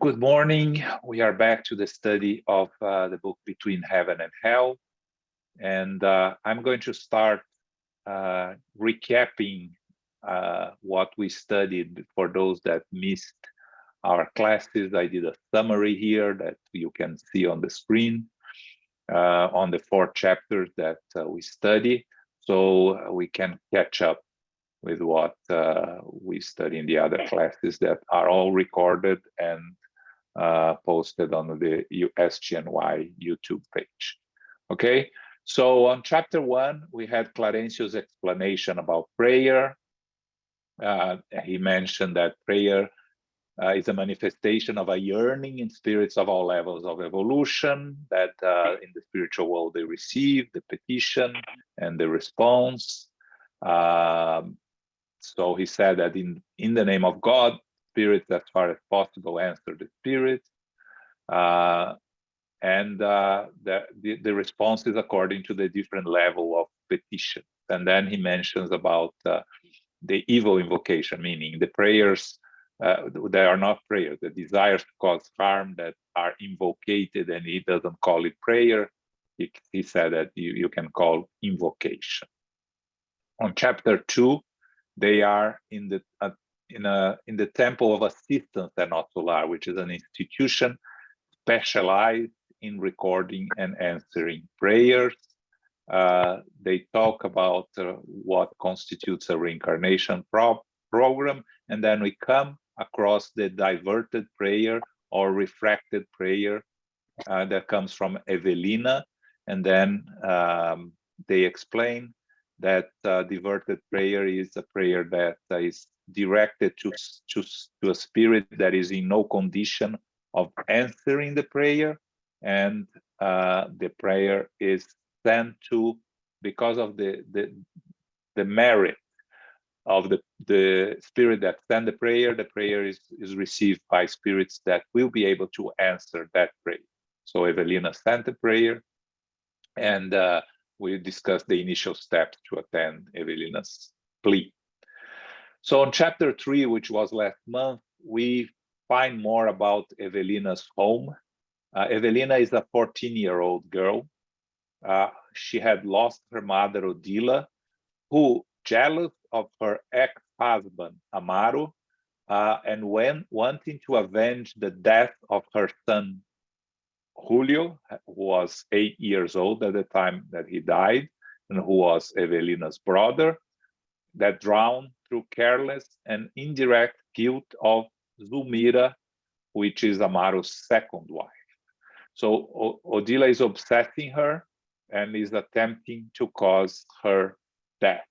good morning. We are back to the study of the book Between Heaven and Hell. And I'm going to start recapping what we studied for those that missed our classes. I did a summary here that you can see on the screen on the 4 chapters that we study, so we can catch up with what we study in the other classes that are all recorded and posted on the SGNY YouTube page. Okay, so on chapter 1, we had Clarencio's explanation about prayer. He mentioned that prayer is a manifestation of a yearning in spirits of all levels of evolution, that in the spiritual world they receive the petition and the response. So he said that in the name of God, spirits as far as possible answer the spirits, and the response is according to the different level of petition. And then he mentions about the evil invocation, meaning the prayers they are not prayers, the desires to cause harm that are invocated, and he doesn't call it prayer. He said that you can call invocation. On chapter 2, they are in the Temple of Assistance at Notre Solar, which is an institution specialized in recording and answering prayers. They talk about what constitutes a reincarnation program, and then we come across the diverted prayer or refracted prayer that comes from Evelina, and then they explain that diverted prayer is a prayer that is directed to a spirit that is in no condition of answering the prayer, and the prayer is sent to, because of the merit of the spirit that sent the prayer is received by spirits that will be able to answer that prayer. So Evelina sent the prayer, and we discussed the initial steps to attend Evelina's plea. So on chapter 3, which was last month, we find more about Evelina's home. Evelina is a 14-year-old girl. She had lost her mother, Odila, who, jealous of her ex-husband, Amaro, and when wanting to avenge the death of her son, Julio, who was 8 years old at the time that he died, and who was Evelina's brother, that drowned through careless and indirect guilt of Zulmira, which is Amaro's second wife. So Odila is obsessing her and is attempting to cause her death.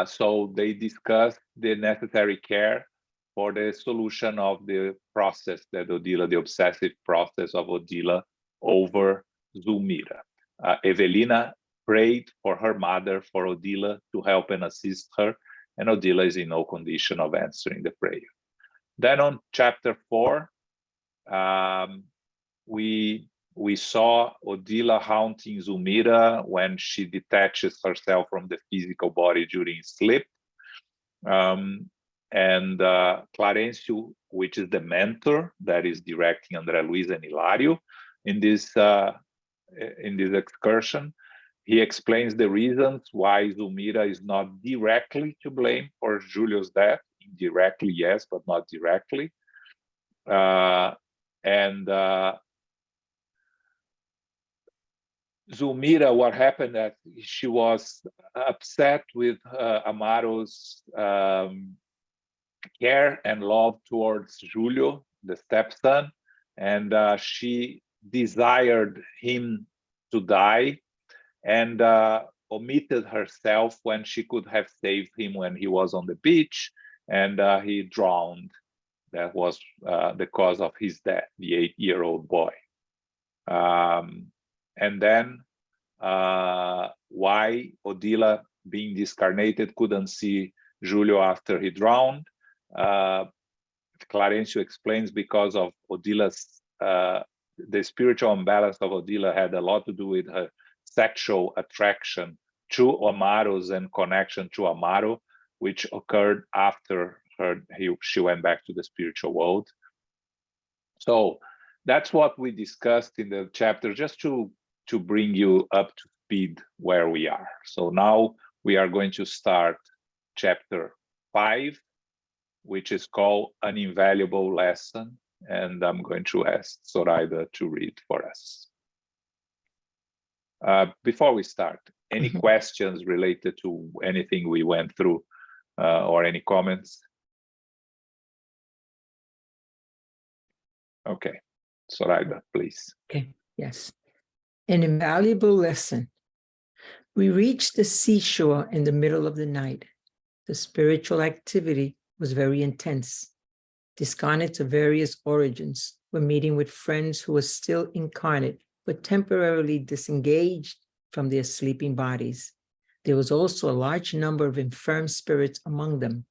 So they discuss the necessary care for the solution of the process that Odila, the obsessive process of Odila over Zulmira. Evelina prayed for her mother, for Odila, to help and assist her, and Odila is in no condition of answering the prayer. Then on chapter 4, we saw Odila haunting Zulmira when she detaches herself from the physical body during sleep. And Clarencio, which is the mentor that is directing Andre Luiz and Hilario in this excursion, he explains the reasons why Zulmira is not directly to blame for Julio's death. Indirectly, yes, but not directly. Zulmira, what happened that she was upset with Amaro's care and love towards Julio, the stepson, and she desired him to die, and omitted herself when she could have saved him when he was on the beach, and he drowned. That was the cause of his death, the 8-year-old boy. And then why Odila, being discarnated, couldn't see Julio after he drowned. Clarencio explains because of Odila's, the spiritual imbalance of Odila had a lot to do with her sexual attraction to Amaro's and connection to Amaro, which occurred after she went back to the spiritual world. So that's what we discussed in the chapter, just to bring you up to speed where we are. So now we are going to start chapter 5, which is called An Invaluable Lesson. And I'm going to ask Zoraida to read for us. Before we start, any questions related to anything we went through, or any comments? Okay, Zoraida, please. Okay, yes. An invaluable lesson. We reached the seashore in the middle of the night. The spiritual activity was very intense. Discarnates of various origins were meeting with friends who were still incarnate, but temporarily disengaged from their sleeping bodies. There was also a large number of infirm spirits among them.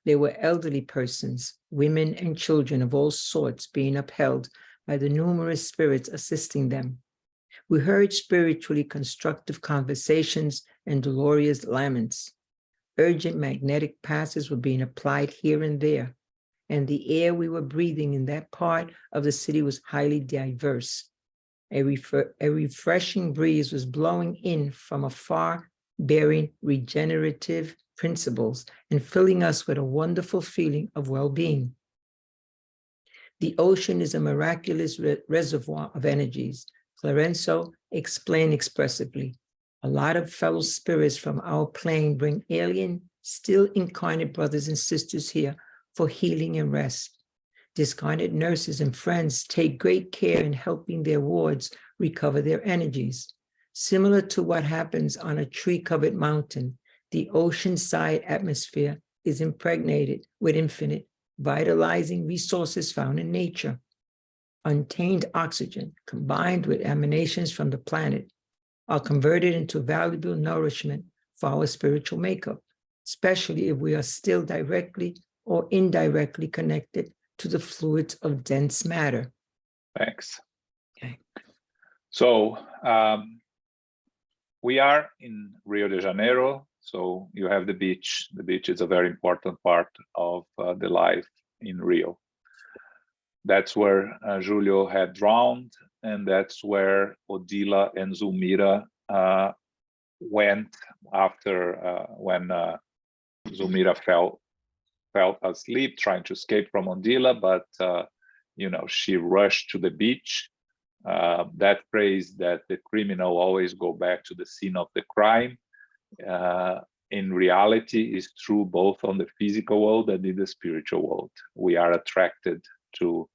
They were elderly persons, women and children of all sorts being upheld by the numerous spirits assisting them. We heard spiritually constructive conversations and dolorous laments. Urgent magnetic passes were being applied here and there, and the air we were breathing in that part of the city was highly diverse. A refreshing breeze was blowing in from afar, bearing regenerative principles and filling us with a wonderful feeling of well-being. The ocean is a miraculous reservoir of energies. Clarenzo explained expressively. A lot of fellow spirits from our plane bring alien, still incarnate brothers and sisters here for healing and rest. Discarnate nurses and friends take great care in helping their wards recover their energies. Similar to what happens on a tree-covered mountain, the ocean-side atmosphere is impregnated with infinite, vitalizing resources found in nature. Untainted oxygen, combined with emanations from the planet, are converted into valuable nourishment for our spiritual makeup, especially if we are still directly or indirectly connected to the fluids of dense matter. Thanks. Okay. So we are in Rio de Janeiro. So you have the beach. The beach is a very important part of the life in Rio. That's where Julio had drowned, and that's where Odila and Zulmira went after when Zulmira fell asleep trying to escape from Odila, but she rushed to the beach. That phrase that the criminal always go back to the scene of the crime, in reality is true both on the physical world and in the spiritual world. We are attracted to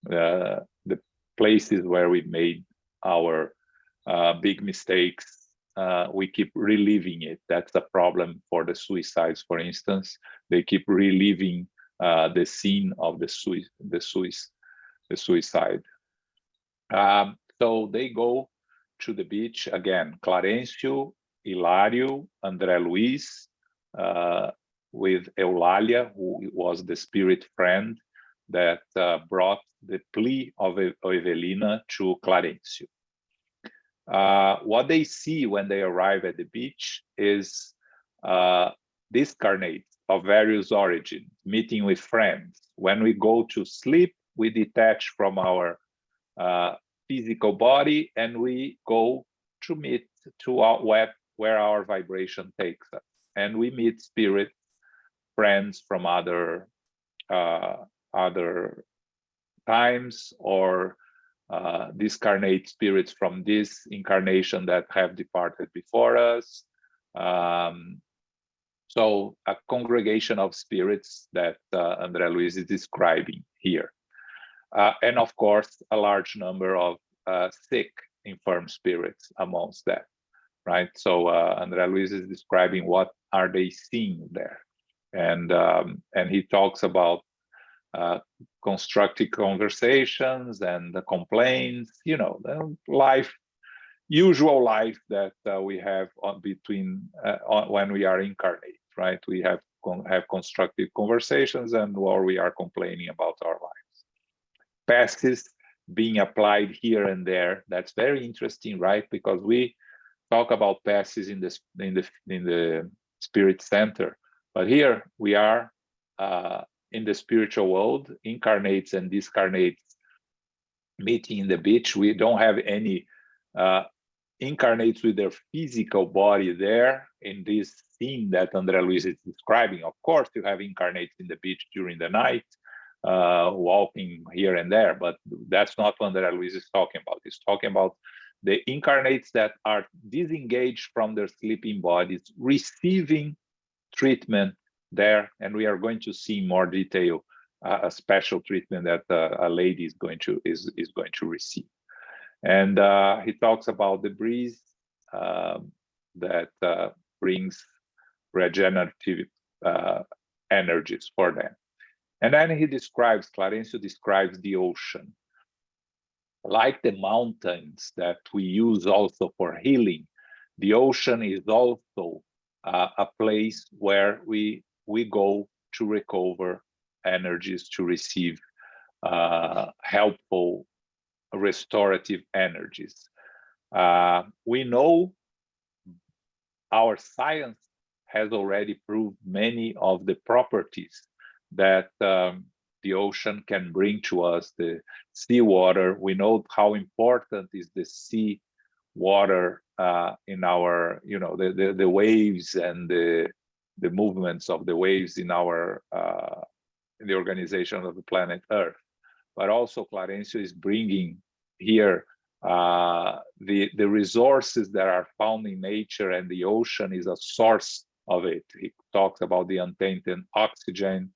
the places where we made our big mistakes. We keep reliving it. That's a problem for the suicides, for instance. They keep reliving the scene of the suicide. So they go to the beach again. Clarencio, Hilario, Andre Luiz, with Eulalia, who was the spirit friend that brought the plea of Evelina to Clarencio. What they see when they arrive at the beach is discarnates of various origins, meeting with friends. When we go to sleep, we detach from our physical body and we go to meet to where our vibration takes us. And we meet spirit friends from other times, or discarnate spirits from this incarnation that have departed before us. So a congregation of spirits that Andre Luiz is describing here. And of course, a large number of sick, infirm spirits amongst that, right? So Andre Luiz is describing what are they seeing there. And he talks about constructive conversations and the complaints, the usual life that we have between when we are incarnate, right? We have constructive conversations and or we are complaining about our lives. Passes being applied here and there. That's very interesting, right? Because we talk about passes in the spirit center, but here we are in the spiritual world, incarnates and discarnates meeting in the beach. We don't have any incarnates with their physical body there in this scene that Andre Luiz is describing. Of course, you have incarnates in the beach during the night, walking here and there, but that's not what Andre Luiz is talking about. He's talking about the incarnates that are disengaged from their sleeping bodies, receiving treatment there, and we are going to see in more detail a special treatment that a lady is going to receive. And he talks about the breeze that brings regenerative energies for them. And then he describes, Clarencio describes the ocean. Like the mountains that we use also for healing, the ocean is also a place where we go to recover energies, to receive helpful restorative energies. We know our science has already proved many of the properties that the ocean can bring to us, the seawater. We know how important is the sea water in our, the waves and the movements of the waves in our in the organization of the planet Earth. But also Clarencio is bringing here the resources that are found in nature, and the ocean is a source of it. He talks about the untainted oxygen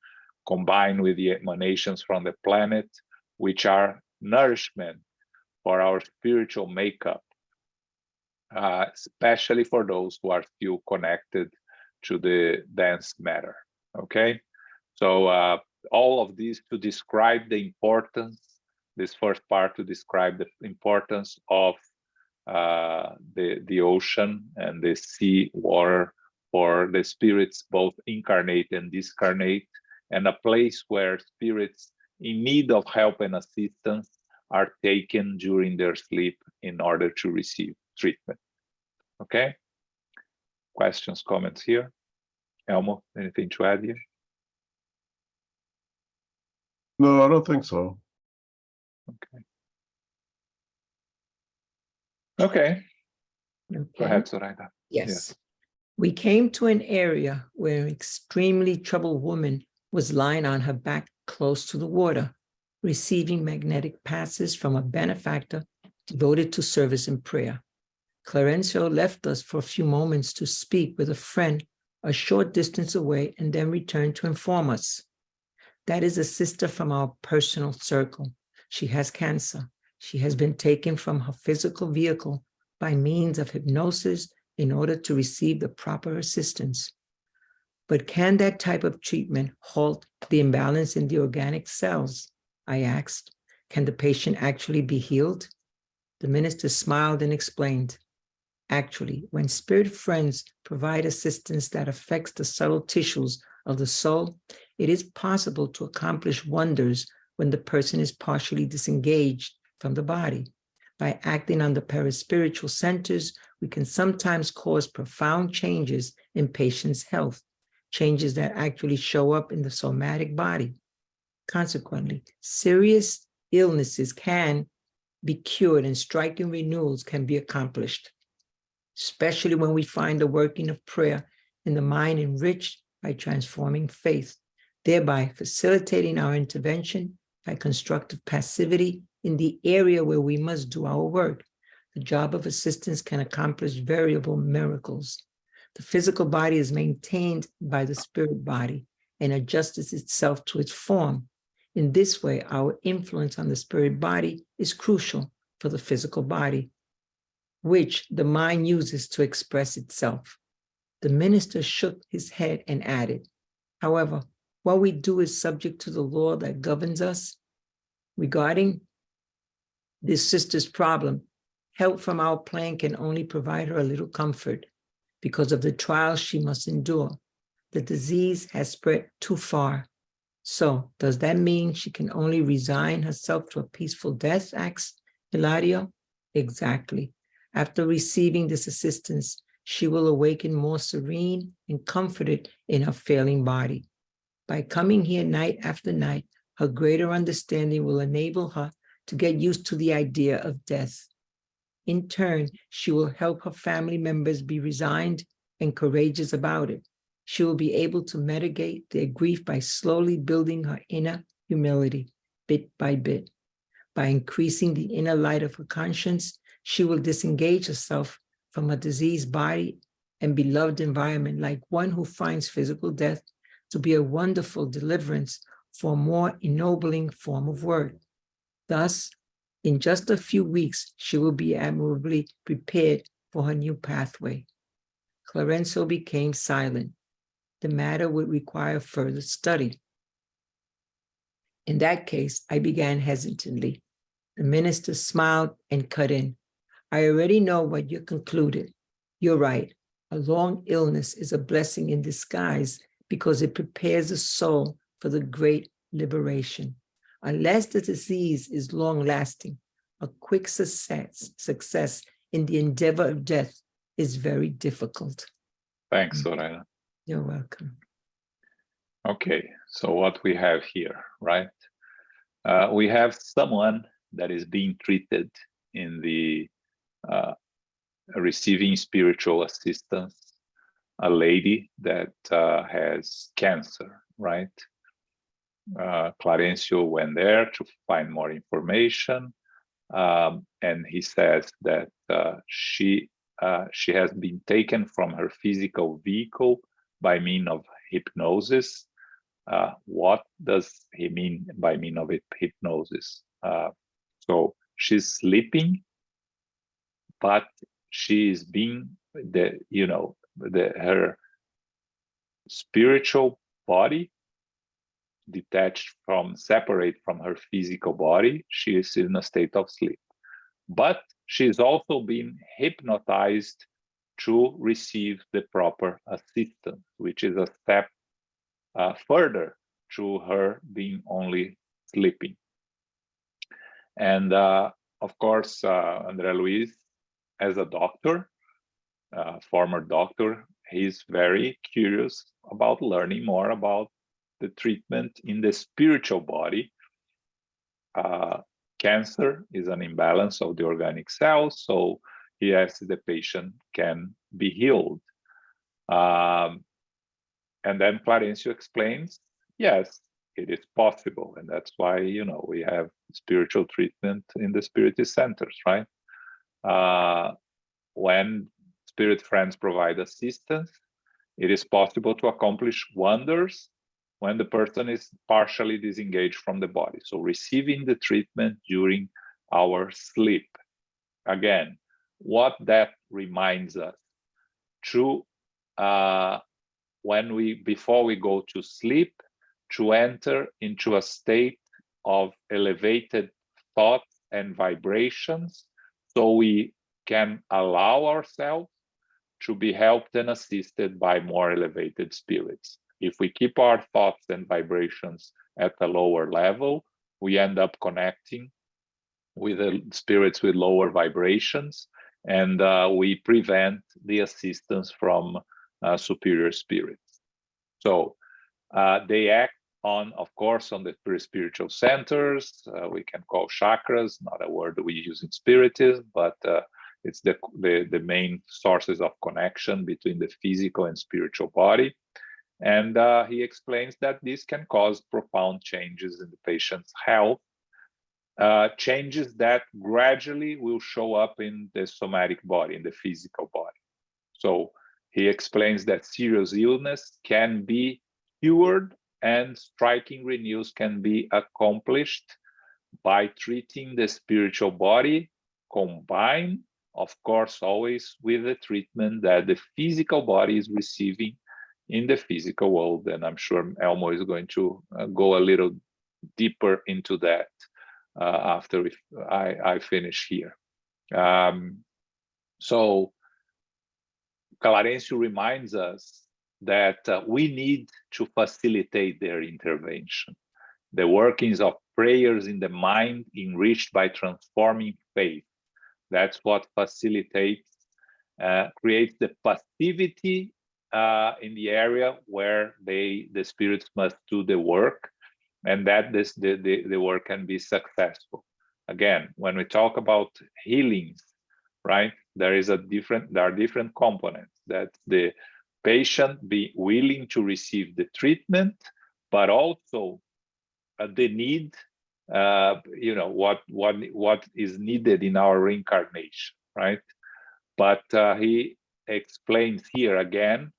combined with the emanations from the planet, which are nourishment for our spiritual makeup, especially for those who are still connected to the dense matter. Okay, so all of this to describe the importance, this first part to describe the importance of the ocean and the sea water for the spirits, both incarnate and discarnate, and a place where spirits in need of help and assistance are taken during their sleep in order to receive treatment. Okay? Questions, comments here? Elmo, anything to add here? No, I don't think so. Okay. Go ahead, Zoraida. Yes. We came to an area where an extremely troubled woman was lying on her back close to the water, receiving magnetic passes from a benefactor devoted to service and prayer. Clarencio left us for a few moments to speak with a friend a short distance away and then returned to inform us. That is a sister from our personal circle. She has cancer. She has been taken from her physical vehicle by means of hypnosis in order to receive the proper assistance. But can that type of treatment halt the imbalance in the organic cells? I asked. Can the patient actually be healed? The minister smiled and explained. Actually, when spirit friends provide assistance that affects the subtle tissues of the soul, it is possible to accomplish wonders when the person is partially disengaged from the body. By acting on the paraspiritual centers, we can sometimes cause profound changes in patients' health, changes that actually show up in the somatic body. Consequently, serious illnesses can be cured and striking renewals can be accomplished, especially when we find the working of prayer in the mind enriched by transforming faith, thereby facilitating our intervention by constructive passivity in the area where we must do our work. The job of assistance can accomplish variable miracles. The physical body is maintained by the spirit body and adjusts itself to its form. In this way, our influence on the spirit body is crucial for the physical body, which the mind uses to express itself. The minister shook his head and added, however, what we do is subject to the law that governs us. Regarding this sister's problem, help from our plan can only provide her a little comfort because of the trials she must endure. The disease has spread too far. So does that mean she can only resign herself to a peaceful death, asked Hilario? Exactly. After receiving this assistance, she will awaken more serene and comforted in her failing body. By coming here night after night, her greater understanding will enable her to get used to the idea of death. In turn, she will help her family members be resigned and courageous about it. She will be able to mitigate their grief by slowly building her inner humility, bit by bit. By increasing the inner light of her conscience, she will disengage herself from a diseased body and beloved environment, like one who finds physical death to be a wonderful deliverance for a more ennobling form of work. Thus, in just a few weeks, she will be admirably prepared for her new pathway. Clarencio became silent. The matter would require further study. In that case, I began hesitantly. The minister smiled and cut in. I already know what you concluded. You're right. A long illness is a blessing in disguise because it prepares the soul for the great liberation. Unless the disease is long-lasting, a quick success in the endeavor of death is very difficult. Thanks, Soraya. You're welcome. Okay, so what we have here, right? We have someone that is being treated in the receiving spiritual assistance, a lady that has cancer, right? Clarencio went there to find more information, and he says that she has been taken from her physical vehicle by means of hypnosis. What does he mean by means of hypnosis? So she's sleeping, but she is being her spiritual body separate from her physical body. She is in a state of sleep, but she's also being hypnotized to receive the proper assistance, which is a step further to her being only sleeping. And of course, Andre Luiz, as a doctor, former doctor, he's very curious about learning more about the treatment in the spiritual body. Cancer is an imbalance of the organic cells, so he asks if the patient can be healed. And then Clarencio explains, yes, it is possible. And that's why, we have spiritual treatment in the spiritist centers, right? When spirit friends provide assistance, it is possible to accomplish wonders when the person is partially disengaged from the body. So receiving the treatment during our sleep. Again, what that reminds us to before we go to sleep, to enter into a state of elevated thoughts and vibrations, so we can allow ourselves to be helped and assisted by more elevated spirits. If we keep our thoughts and vibrations at a lower level, we end up connecting with the spirits with lower vibrations, and we prevent the assistance from superior spirits. So they act on, of course, on the spiritual centers. We can call chakras, not a word we use in spiritism, but it's the main sources of connection between the physical and spiritual body. And he explains that this can cause profound changes in the patient's health, changes that gradually will show up in the somatic body, in the physical body. So he explains that serious illness can be cured and striking renewals can be accomplished by treating the spiritual body, combined, of course, always with the treatment that the physical body is receiving in the physical world. And I'm sure Elmo is going to go a little deeper into that after I finish here. So Clarencio reminds us that we need to facilitate their intervention. The workings of prayers in the mind enriched by transforming faith. That's what facilitates, creates the passivity in the area where the spirits must do the work, and that the work can be successful. Again, when we talk about healings, right, there are different components, that the patient be willing to receive the treatment, but also the need, what is needed in our reincarnation, right? But he explains here again,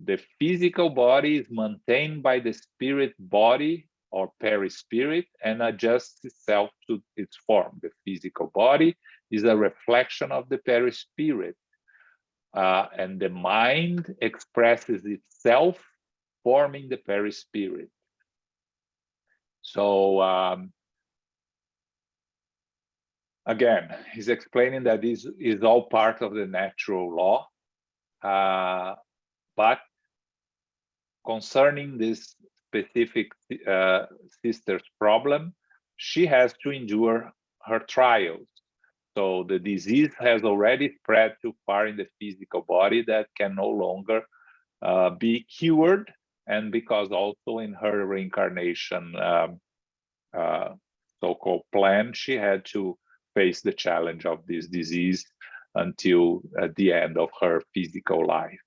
the physical body is maintained by the spirit body or perispirit and adjusts itself to its form. The physical body is a reflection of the perispirit, and the mind expresses itself, forming the perispirit. So again, he's explaining that this is all part of the natural law, but concerning this specific sister's problem, she has to endure her trials. So the disease has already spread too far in the physical body that can no longer be cured, and because also in her reincarnation so-called plan, she had to face the challenge of this disease until the end of her physical life.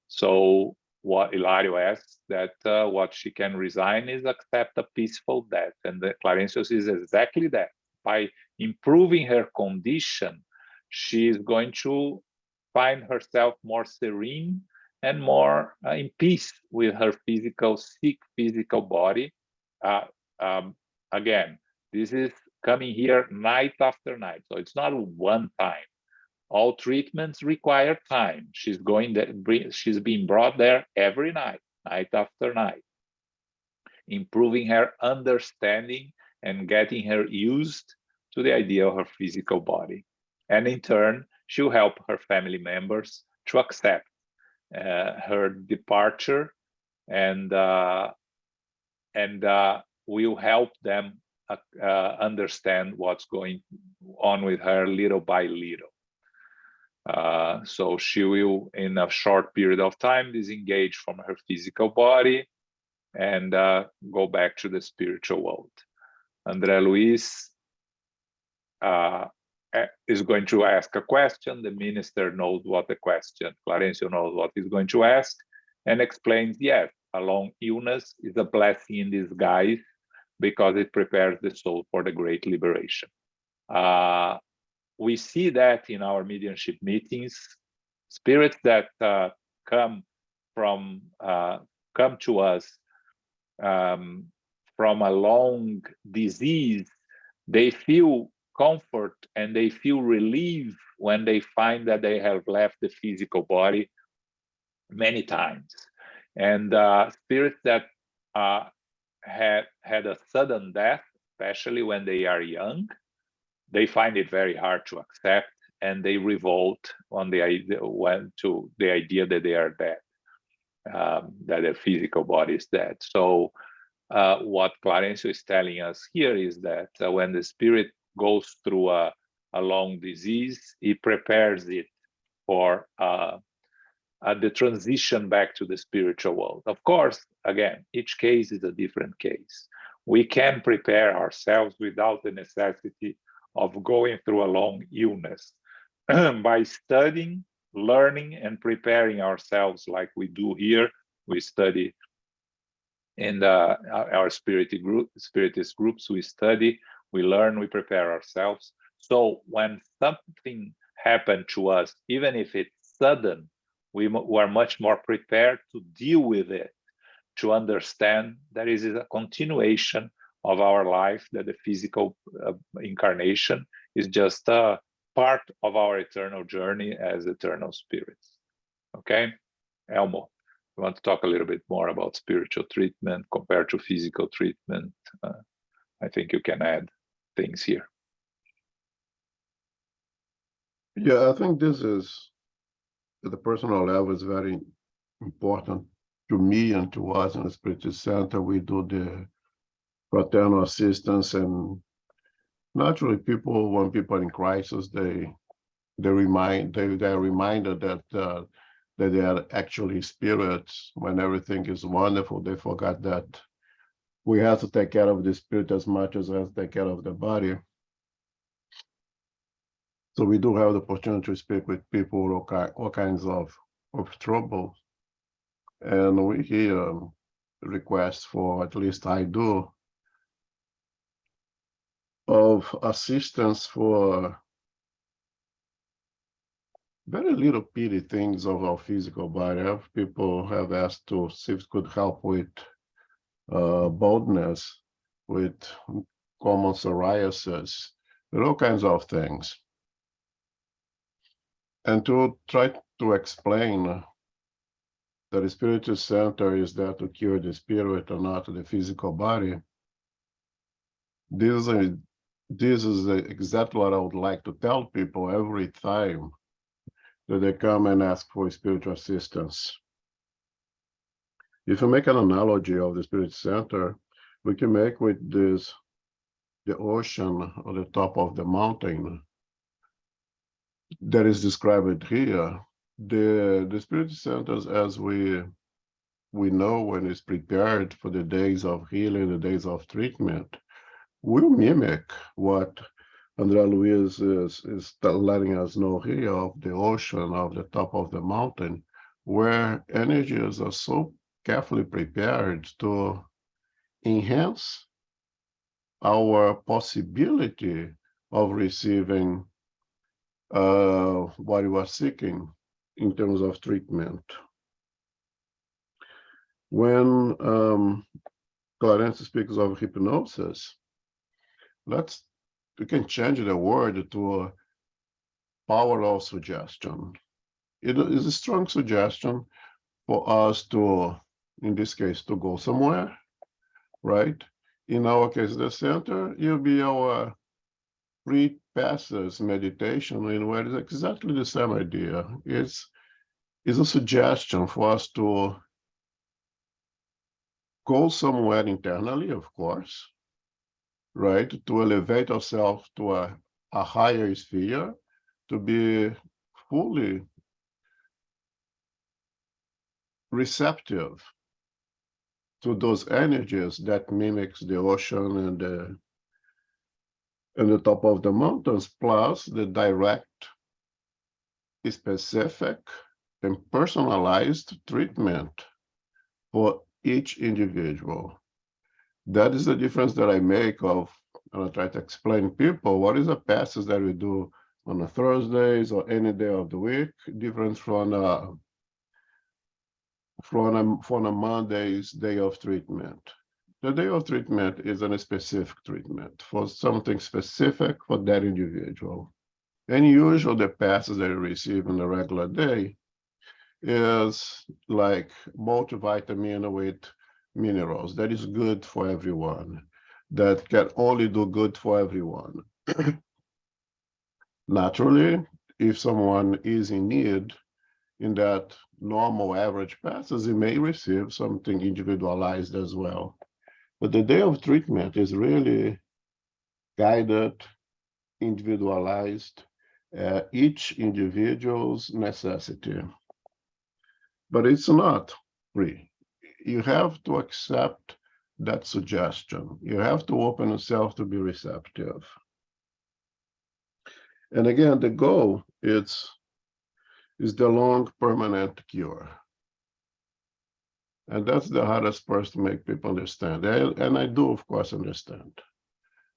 So what Hilario asks, that what she can resign is accept a peaceful death, and the Clarencio says exactly that. By improving her condition, she is going to find herself more serene and more in peace with her sick physical body. Again, this is coming here night after night, so it's not one time. All treatments require time. She's being brought there every night, night after night, improving her understanding and getting her used to the idea of her physical body. And in turn, she'll help her family members to accept her departure, and will help them understand what's going on with her little by little. So she will, in a short period of time, disengage from her physical body and go back to the spiritual world. Andre Luiz is going to ask a question. The minister knows what the question, Clarencio knows what he's going to ask, and explains, yes, a long illness is a blessing in disguise because it prepares the soul for the great liberation. We see that in our mediumship meetings, spirits that come to us from a long disease, they feel comfort and they feel relief when they find that they have left the physical body many times. And spirits that had a sudden death, especially when they are young, they find it very hard to accept, and they revolt on the idea that they are dead, that their physical body is dead. So what Clarencio is telling us here is that when the spirit goes through a long disease, he prepares it for the transition back to the spiritual world. Of course, again, each case is a different case. We can prepare ourselves without the necessity of going through a long illness by studying, learning, and preparing ourselves like we do here. We study in our spiritist groups, we study, we learn, we prepare ourselves. So when something happened to us, even if it's sudden, we are much more prepared to deal with it, to understand that it is a continuation of our life, that the physical incarnation is just a part of our eternal journey as eternal spirits. Okay, Elmo, you want to talk a little bit more about spiritual treatment compared to physical treatment? I think you can add things here. Yeah, I think this is, at the personal level, is very important to me and to us in the Spiritual Center. We do the fraternal assistance, and naturally, when people are in crisis, they're reminded that that they are actually spirits. When everything is wonderful, they forgot that we have to take care of the spirit as much as we have to take care of the body. So we do have the opportunity to speak with people with all kinds of trouble. And we hear requests for, at least I do, of assistance for very little petty things of our physical body. People have asked to see if it could help with baldness, with common psoriasis, with all kinds of things. And to try to explain that the spiritual center is there to cure the spirit and not the physical body. This is exactly what I would like to tell people every time that they come and ask for spiritual assistance. If you make an analogy of the spirit center, we can make with this the ocean on the top of the mountain that is described here. The spirit centers, as we know, when it's prepared for the days of healing, the days of treatment, will mimic what Andre Luiz is letting us know here of the ocean, of the top of the mountain, where energies are so carefully prepared to enhance our possibility of receiving what we are seeking in terms of treatment. When Clarence speaks of hypnosis, we can change the word to power of suggestion. It is a strong suggestion for us to, in this case, to go somewhere, right? In our case, the center, you'll be our pre-passes meditation, in where it's exactly the same idea. It's a suggestion for us to go somewhere internally, of course, right? To elevate ourselves to a higher sphere, to be fully receptive to those energies that mimics the ocean and the top of the mountains, plus the direct, specific, and personalized treatment for each individual. That is the difference that I make of, and I try to explain people, what is a passage that we do on a Thursdays or any day of the week, different from a Monday's day of treatment. The day of treatment is a specific treatment for something specific for that individual. And usually the passage that you receive in a regular day is like multivitamin with minerals that is good for everyone, that can only do good for everyone. Naturally, if someone is in need in that normal average passes, he may receive something individualized as well. But the day of treatment is really guided, individualized, each individual's necessity. But it's not free. You have to accept that suggestion. You have to open yourself to be receptive. And again, the goal is the long permanent cure. And that's the hardest part to make people understand. And I do, of course, understand.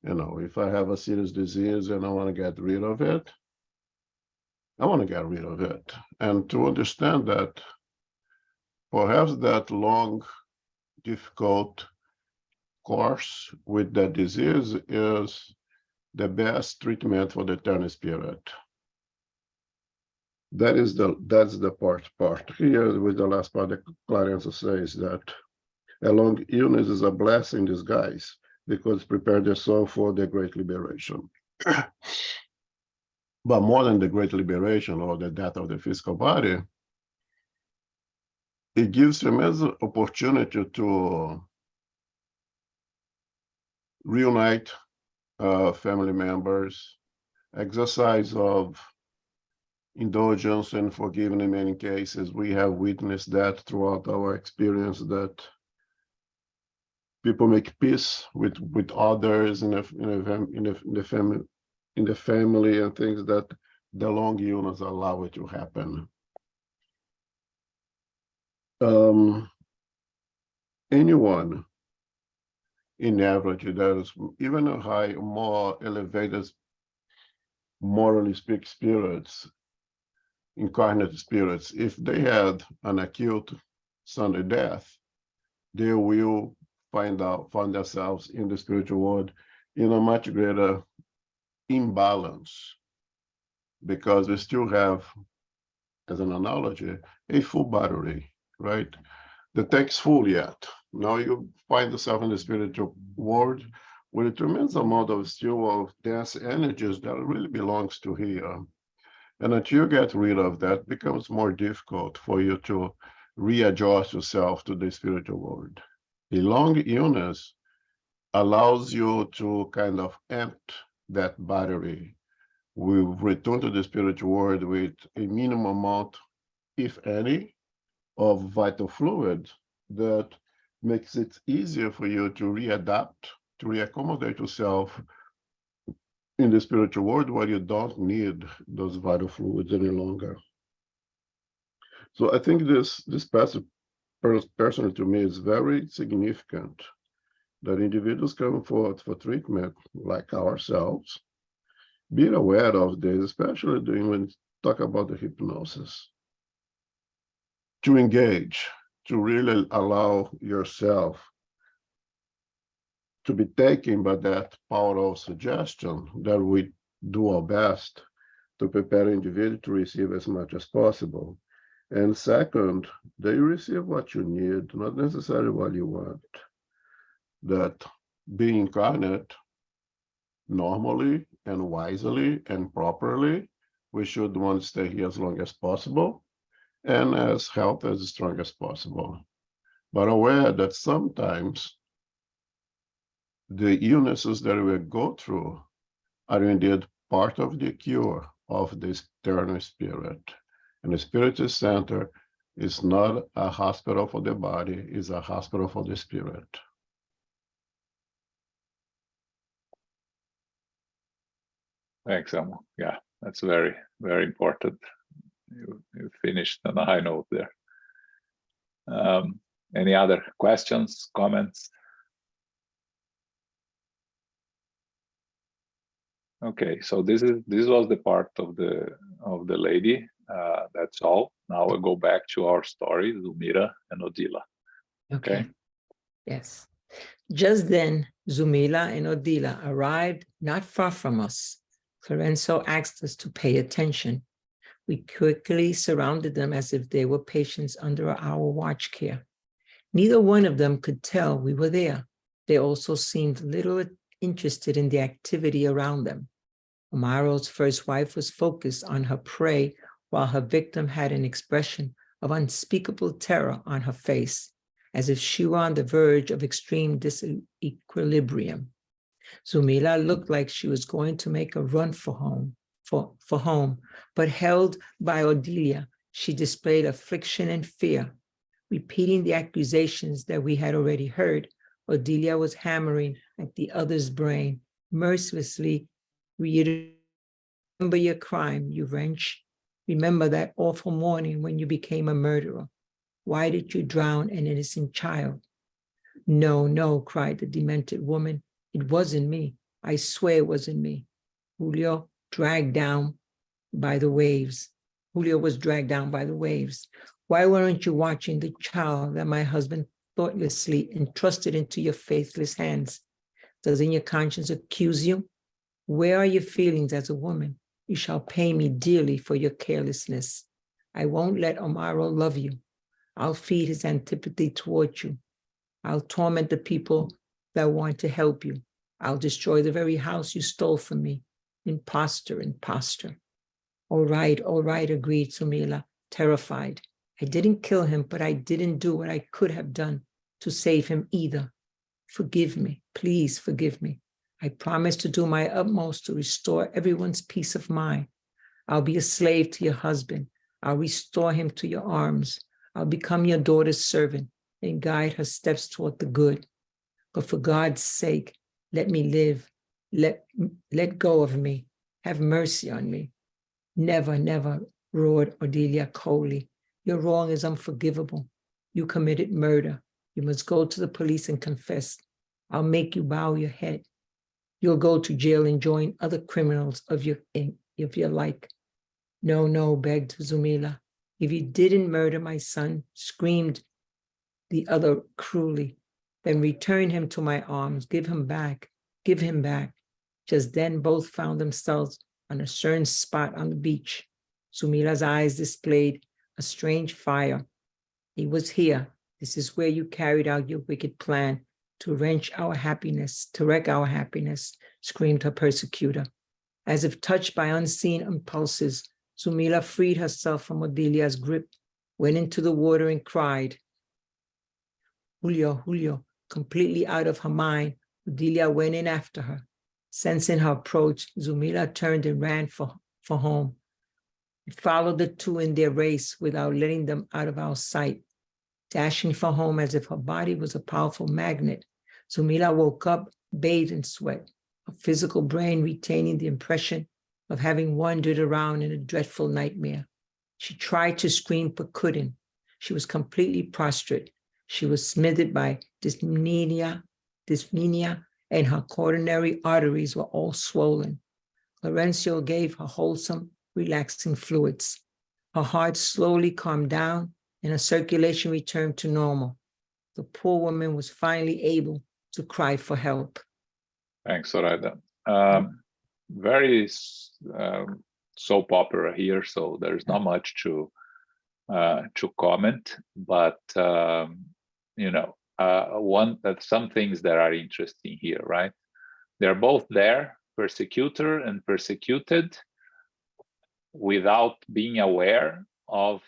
You know, if I have a serious disease and I want to get rid of it, I want to get rid of it. And to understand that perhaps that long, difficult course with that disease is the best treatment for the eternal spirit. That's the part here with the last part that Clarence says that a long illness is a blessing in disguise because prepare the soul for the great liberation. But more than the great liberation or the death of the physical body, it gives tremendous opportunity to reunite family members, exercise of indulgence and forgiveness in many cases. We have witnessed that throughout our experience, that people make peace with others in the family and things, that the long illness allow it to happen. Anyone in average that is even a high, more elevated, morally speak spirits, incarnate spirits, if they had an acute sudden death, they will find themselves in the spiritual world in a much greater imbalance, because we still have, as an analogy, a full battery, right? The tank's full yet. Now you find yourself in the spiritual world with a tremendous amount of dense energies that really belongs to here. And until you get rid of that, it becomes more difficult for you to readjust yourself to the spiritual world. A long illness allows you to kind of empty that battery. We return to the spiritual world with a minimum amount, if any, of vital fluid that makes it easier for you to readapt, to reaccommodate yourself in the spiritual world where you don't need those vital fluids any longer. So I think this passage personally to me is very significant, that individuals coming forward for treatment like ourselves, being aware of this, especially when we talk about the hypnosis, to engage, to really allow yourself to be taken by that power of suggestion, that we do our best to prepare individual to receive as much as possible. And second, they receive what you need, not necessarily what you want. That being incarnate normally and wisely and properly, we should want to stay here as long as possible and as healthy as strong as possible. But aware that sometimes the illnesses that we go through are indeed part of the cure of this eternal spirit. And the spiritual center is not a hospital for the body, it's a hospital for the spirit. Thanks, Amo. Yeah, that's very, very important. You finished on a high note there. Any other questions, comments? Okay, so this was the part of the lady. That's all. Now we'll go back to our story, Zulmira and Odila. Okay. Yes. Just then, Zulmira and Odila arrived not far from us. Florenzo asked us to pay attention. We quickly surrounded them as if they were patients under our watch care. Neither one of them could tell we were there. They also seemed little interested in the activity around them. Amaro's first wife was focused on her prey, while her victim had an expression of unspeakable terror on her face, as if she were on the verge of extreme disequilibrium. Zulmira looked like she was going to make a run for home, but held by Odila, she displayed affliction and fear. Repeating the accusations that we had already heard, Odila was hammering at the other's brain, mercilessly reiterating, "Remember your crime, you wretch. Remember that awful morning when you became a murderer. Why did you drown an innocent child?" "No, no," cried the demented woman. "It wasn't me. I swear it wasn't me. Julio was dragged down by the waves. Why weren't you watching the child that my husband thoughtlessly entrusted into your faithless hands? Doesn't your conscience accuse you? Where are your feelings as a woman? You shall pay me dearly for your carelessness. I won't let Amaro love you. I'll feed his antipathy toward you. I'll torment the people that want to help you. I'll destroy the very house you stole from me. Imposter, imposter." All right, agreed Zulmira, terrified. "I didn't kill him, but I didn't do what I could have done to save him either. Forgive me, please forgive me. I promise to do my utmost to restore everyone's peace of mind. I'll be a slave to your husband. I'll restore him to your arms. I'll become your daughter's servant and guide her steps toward the good. But for God's sake, let me live. Let go of me. Have mercy on me. Never, never, roared Odelia coldly. Your wrong is unforgivable. You committed murder. You must go to the police and confess. I'll make you bow your head. You'll go to jail and join other criminals of your like. No, no, begged Zumila. If you didn't murder my son, screamed the other cruelly, then return him to my arms. Give him back. Give him back. Just then both found themselves on a certain spot on the beach. Zumila's eyes displayed a strange fire. He was here. This is where you carried out your wicked plan to wreck our happiness, screamed her persecutor. As if touched by unseen impulses, Zumila freed herself from Odelia's grip, went into the water and cried. Julio, Julio, completely out of her mind, Odelia went in after her. Sensing her approach, Zumila turned and ran for home. We followed the two in their race without letting them out of our sight. Dashing for home as if her body was a powerful magnet, Zumila woke up, bathed in sweat, her physical brain retaining the impression of having wandered around in a dreadful nightmare. She tried to scream but couldn't. She was completely prostrate. She was smothered by dyspnea, and her coronary arteries were all swollen. Lorenzo gave her wholesome, relaxing fluids. Her heart slowly calmed down and her circulation returned to normal. The poor woman was finally able to cry for help. Thanks, Zoraida. Very soap opera here, so there's not much to comment, but some things that are interesting here, right? They're both there, persecutor and persecuted, without being aware of,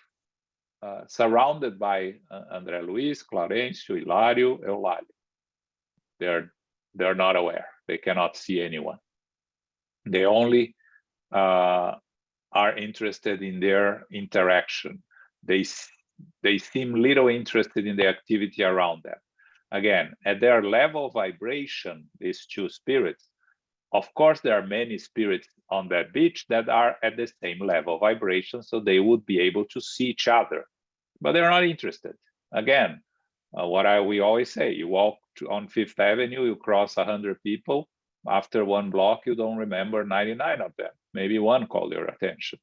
surrounded by Andre Luiz, Clarencio, Hilario, Eulalia. They're not aware. They cannot see anyone. They only are interested in their interaction. They seem little interested in the activity around them. Again, at their level of vibration, these two spirits, of course, there are many spirits on that beach that are at the same level of vibration, so they would be able to see each other, but they're not interested. Again, we always say, you walk on Fifth Avenue, you cross 100 people. After one block, you don't remember 99 of them. Maybe one called your attention.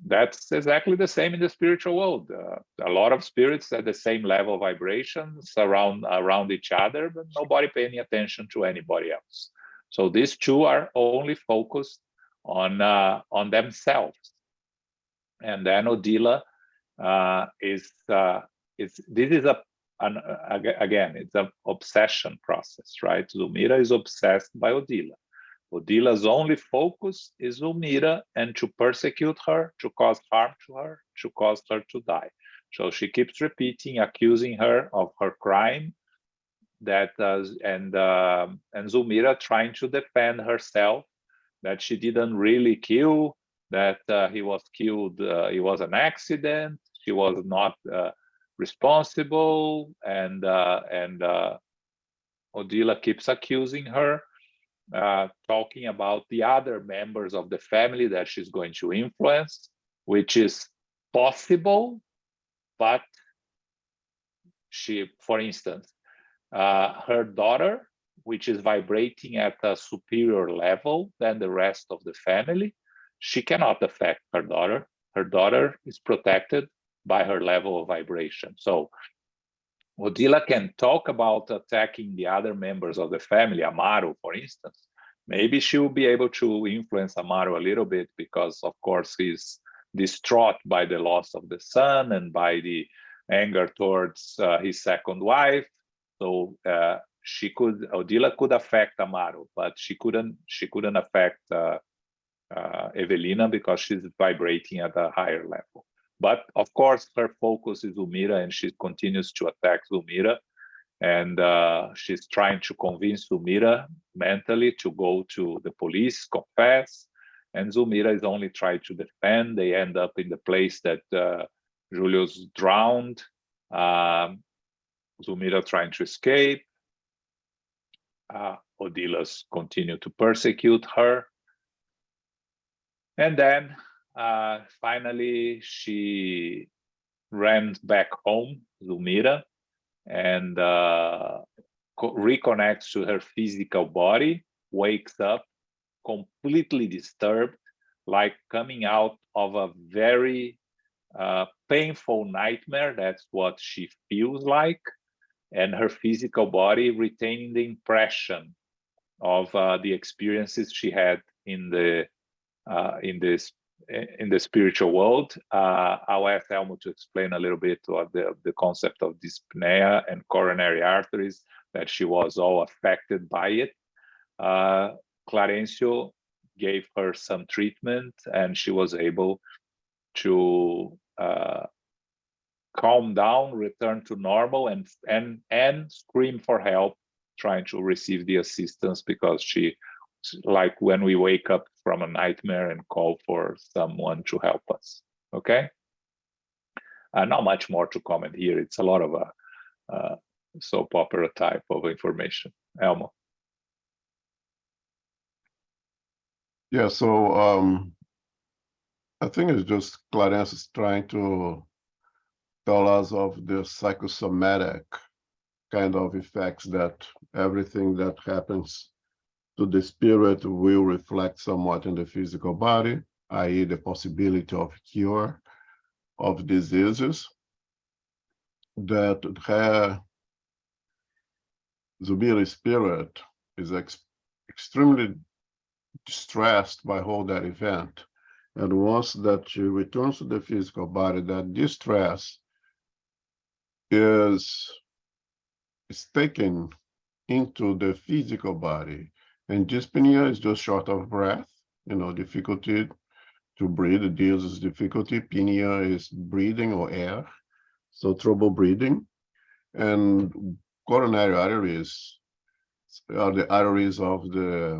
That's exactly the same in the spiritual world. A lot of spirits at the same level of vibrations around each other, but nobody paying attention to anybody else. So these two are only focused on themselves. And then Odila it's an obsession process, right? Zulmira is obsessed by Odila. Odila's only focus is Zulmira and to persecute her, to cause harm to her, to cause her to die. So she keeps repeating, accusing her of her crime, and Zulmira trying to defend herself, that she didn't really kill, that he was killed, it was an accident, she was not responsible, and Odila keeps accusing her, talking about the other members of the family that she's going to influence, which is possible, but she, for instance, her daughter, which is vibrating at a superior level than the rest of the family, she cannot affect her daughter. Her daughter is protected by her level of vibration. So Odila can talk about attacking the other members of the family, Amaro, for instance. Maybe she will be able to influence Amaro a little bit because, of course, he's distraught by the loss of the son and by the anger towards his second wife. So Odila could affect Amaro, but she couldn't affect Evelina because she's vibrating at a higher level. But of course, her focus is Zulmira, and she continues to attack Zulmira. And she's trying to convince Zulmira mentally to go to the police, confess, and Zulmira is only trying to defend. They end up in the place that Julius drowned. Zulmira trying to escape. Odilas continue to persecute her. And then finally she ran back home, Zulmira, and reconnects to her physical body, wakes up completely disturbed, like coming out of a very painful nightmare. That's what she feels like. And her physical body retaining the impression of the experiences she had in the spiritual world. I'll ask Elmo to explain a little bit of the concept of dyspnea and coronary arteries, that she was all affected by it. Clarencio gave her some treatment, and she was able to calm down, return to normal, and scream for help, trying to receive the assistance, because she, like when we wake up from a nightmare and call for someone to help us. Okay, not much more to comment here. It's a lot of a soap opera type of information. Elmo. Yeah, so I think it's just Clarence is trying to tell us of the psychosomatic kind of effects, that everything that happens to the spirit will reflect somewhat in the physical body, i.e. the possibility of cure of diseases. That her Zulmira's spirit is extremely distressed by all that event. And once that she returns to the physical body, that distress is taken into the physical body. And dyspnea is just short of breath, difficulty to breathe. This is difficulty. Pnea is breathing or air, so trouble breathing. And coronary arteries are the arteries of the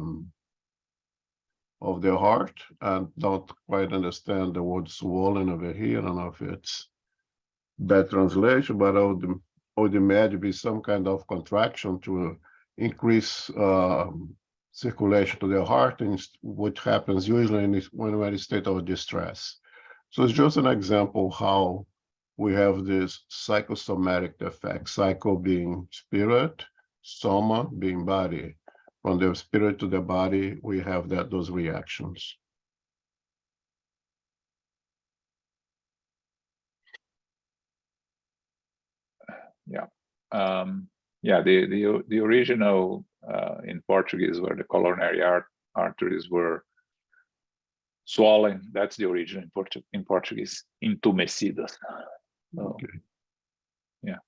heart. And don't quite understand the word swollen over here. I don't know if it's bad translation, but I would imagine be some kind of contraction to increase circulation to the heart, which happens usually when we're in a state of distress. So it's just an example how we have this psychosomatic effect, psycho being spirit, soma being body. From the spirit to the body, we have those reactions. Yeah. The original in Portuguese, where the coronary arteries were swollen, that's the origin in Portuguese, entumecidas. So, okay. Yeah,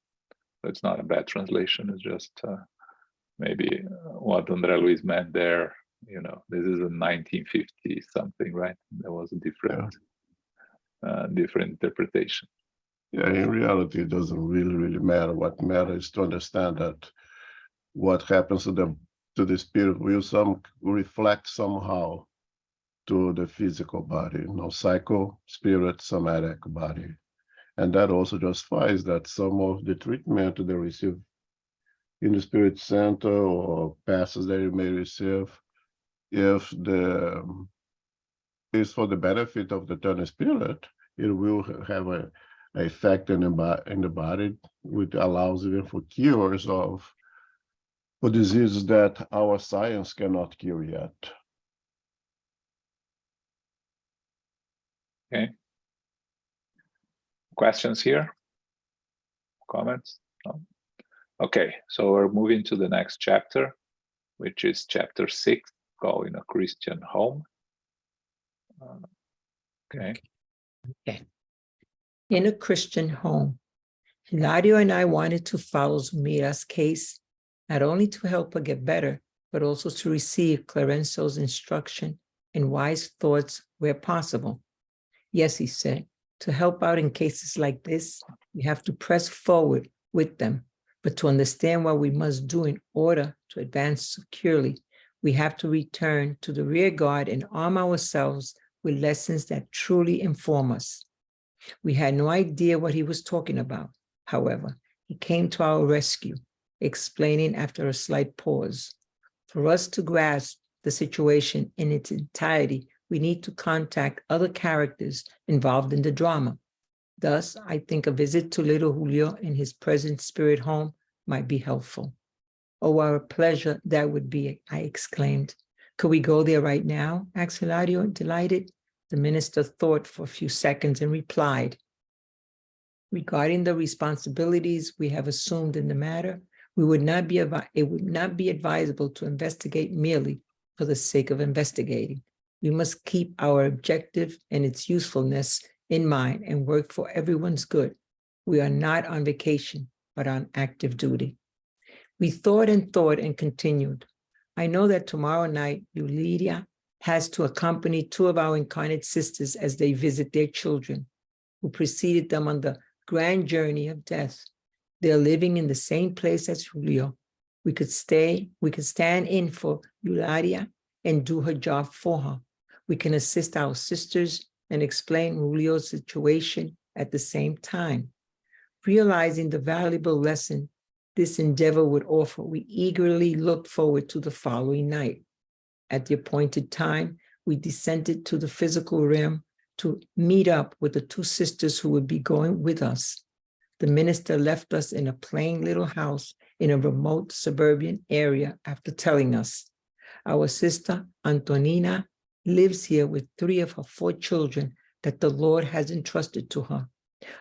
so it's not a bad translation. It's just maybe what Andre Luiz meant there. This is a 1950 something, right? There was a different interpretation. Yeah, in reality, it doesn't really matter. What matters is to understand that what happens to the spirit will reflect somehow to the physical body, psycho, spirit, somatic body. And that also justifies that some of the treatment they receive in the spirit center or passes that you may receive, if is for the benefit of the eternal spirit, it will have an effect in the body, which allows even for cures for diseases that our science cannot cure yet. Okay. Questions here? Comments? No? Okay, so we're moving to the next chapter, which is chapter 6, called In a Christian Home. Okay. In a Christian home, Hilario and I wanted to follow Zulmira's case, not only to help her get better, but also to receive Clarencio's instruction and wise thoughts where possible. Yes, he said, to help out in cases like this, we have to press forward with them, but to understand what we must do in order to advance securely, We have to return to the rear guard and arm ourselves with lessons that truly inform us. We had no idea what he was talking about. However, he came to our rescue, explaining after a slight pause. For us to grasp the situation in its entirety, we need to contact other characters involved in the drama. Thus, I think a visit to little Julio in his present spirit home might be helpful. Oh, what a pleasure that would be, I exclaimed. Could we go there right now? Asked Hilario, delighted. The minister thought for a few seconds and replied, regarding the responsibilities we have assumed in the matter, it would not be advisable to investigate merely for the sake of investigating. We must keep our objective and its usefulness in mind and work for everyone's good. We are not on vacation, but on active duty. We thought and continued. I know that tomorrow night, Lydia has to accompany two of our incarnate sisters as they visit their children, who preceded them on the grand journey of death. They're living in the same place as Julio. We could stand in for Eulalia and do her job for her. We can assist our sisters and explain Julio's situation at the same time. Realizing the valuable lesson this endeavor would offer, we eagerly looked forward to the following night. At the appointed time, we descended to the physical realm to meet up with the two sisters who would be going with us. The minister left us in a plain little house in a remote suburban area after telling us, our sister Antonina lives here with 3 of her 4 children that the Lord has entrusted to her.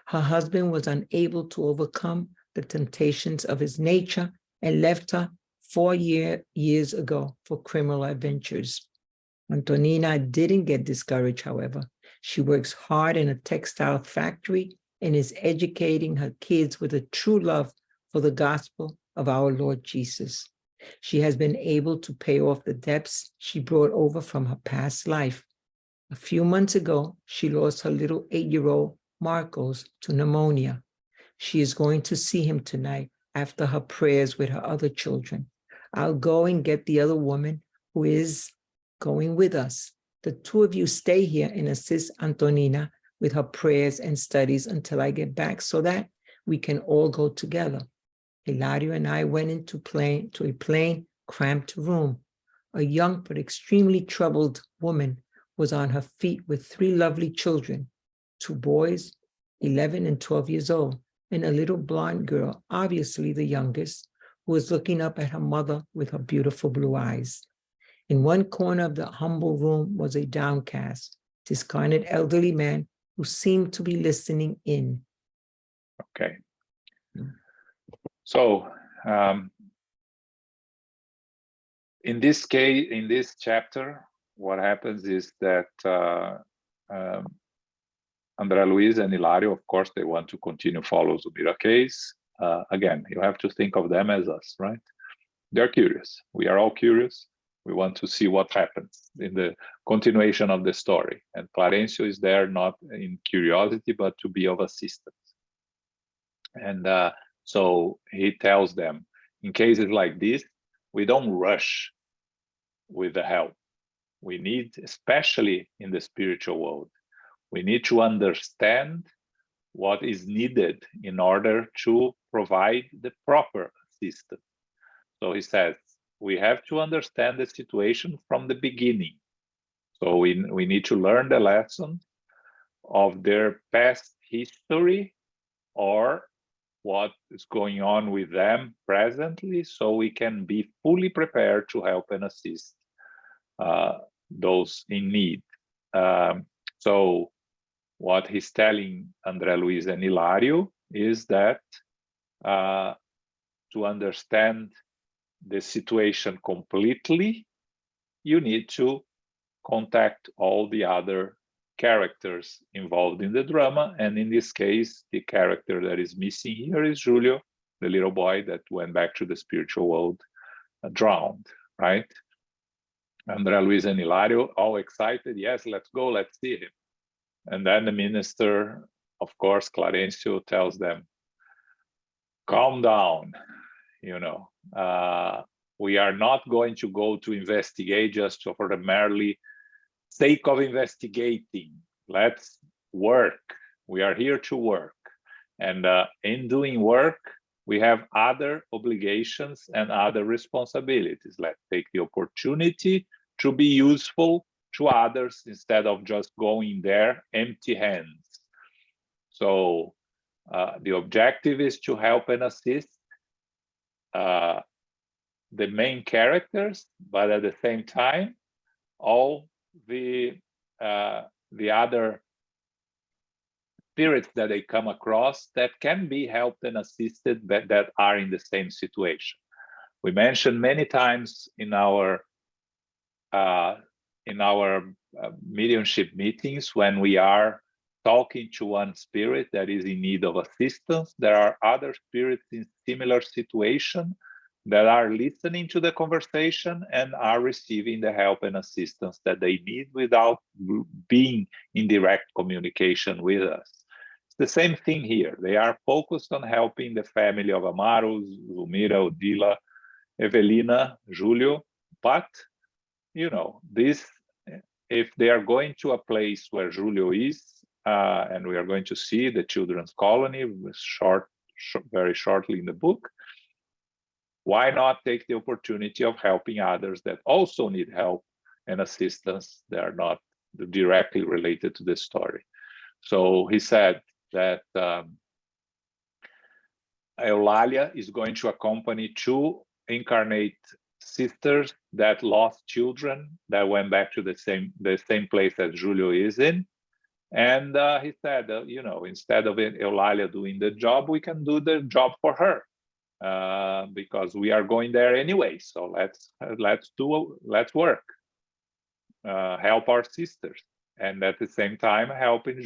Her husband was unable to overcome the temptations of his nature and left her 4 years ago for criminal adventures. Antonina didn't get discouraged, however. She works hard in a textile factory and is educating her kids with a true love for the gospel of our Lord Jesus. She has been able to pay off the debts she brought over from her past life. A few months ago, she lost her little 8-year-old Marcos to pneumonia. She is going to see him tonight after her prayers with her other children. I'll go and get the other woman who is going with us. The 2 of you stay here and assist Antonina with her prayers and studies until I get back so that we can all go together. Hilario and I went into a plain, cramped room. A young but extremely troubled woman was on her feet with 3 lovely children, 2 boys, 11 and 12 years old, and a little blonde girl, obviously the youngest, who was looking up at her mother with her beautiful blue eyes. In one corner of the humble room was a downcast, discarnate elderly man who seemed to be listening in. Okay. So, in this case, in this chapter, what happens is that Andre Luiz and Hilario, of course, they want to continue follow Zubira case. Again, you have to think of them as us, right? They're curious. We are all curious. We want to see what happens in the continuation of the story. And Clarencio is there not in curiosity, but to be of assistance. And so he tells them, in cases like this, we don't rush with the help. We need, especially in the spiritual world, we need to understand what is needed in order to provide the proper assistance. So he says, we have to understand the situation from the beginning. So we need to learn the lesson of their past history or what is going on with them presently, so we can be fully prepared to help and assist those in need. So what he's telling Andre Luiz and Hilario is that to understand the situation completely, you need to contact all the other characters involved in the drama. And in this case, the character that is missing here is Julio, the little boy that went back to the spiritual world drowned, right? Andre Luiz and Hilario, all excited. Yes, let's go, let's see him. And then the minister, of course, Clarencio, tells them, calm down, you know, We are not going to go to investigate just for the merely sake of investigating. Let's work. We are here to work. And in doing work, we have other obligations and other responsibilities. Let's take the opportunity to be useful to others instead of just going there empty hands. So the objective is to help and assist the main characters, but at the same time, all the other spirits that they come across that can be helped and assisted, but that are in the same situation. We mentioned many times in our mediumship meetings, when we are talking to one spirit that is in need of assistance, there are other spirits in similar situation that are listening to the conversation and are receiving the help and assistance that they need without being in direct communication with us. It's the same thing here. They are focused on helping the family of Amaro, Zulmira, Odila, Evelina, Julio, but you know, this, if they are going to a place where Julio is, and we are going to see the children's colony very shortly in the book, why not take the opportunity of helping others that also need help and assistance that are not directly related to the story? So he said that Eulalia is going to accompany 2 incarnate sisters that lost children that went back to the same place that Julio is in. And he said, you know, instead of Eulalia doing the job, we can do the job for her. Because we are going there anyway, so let's work, help our sisters, and at the same time helping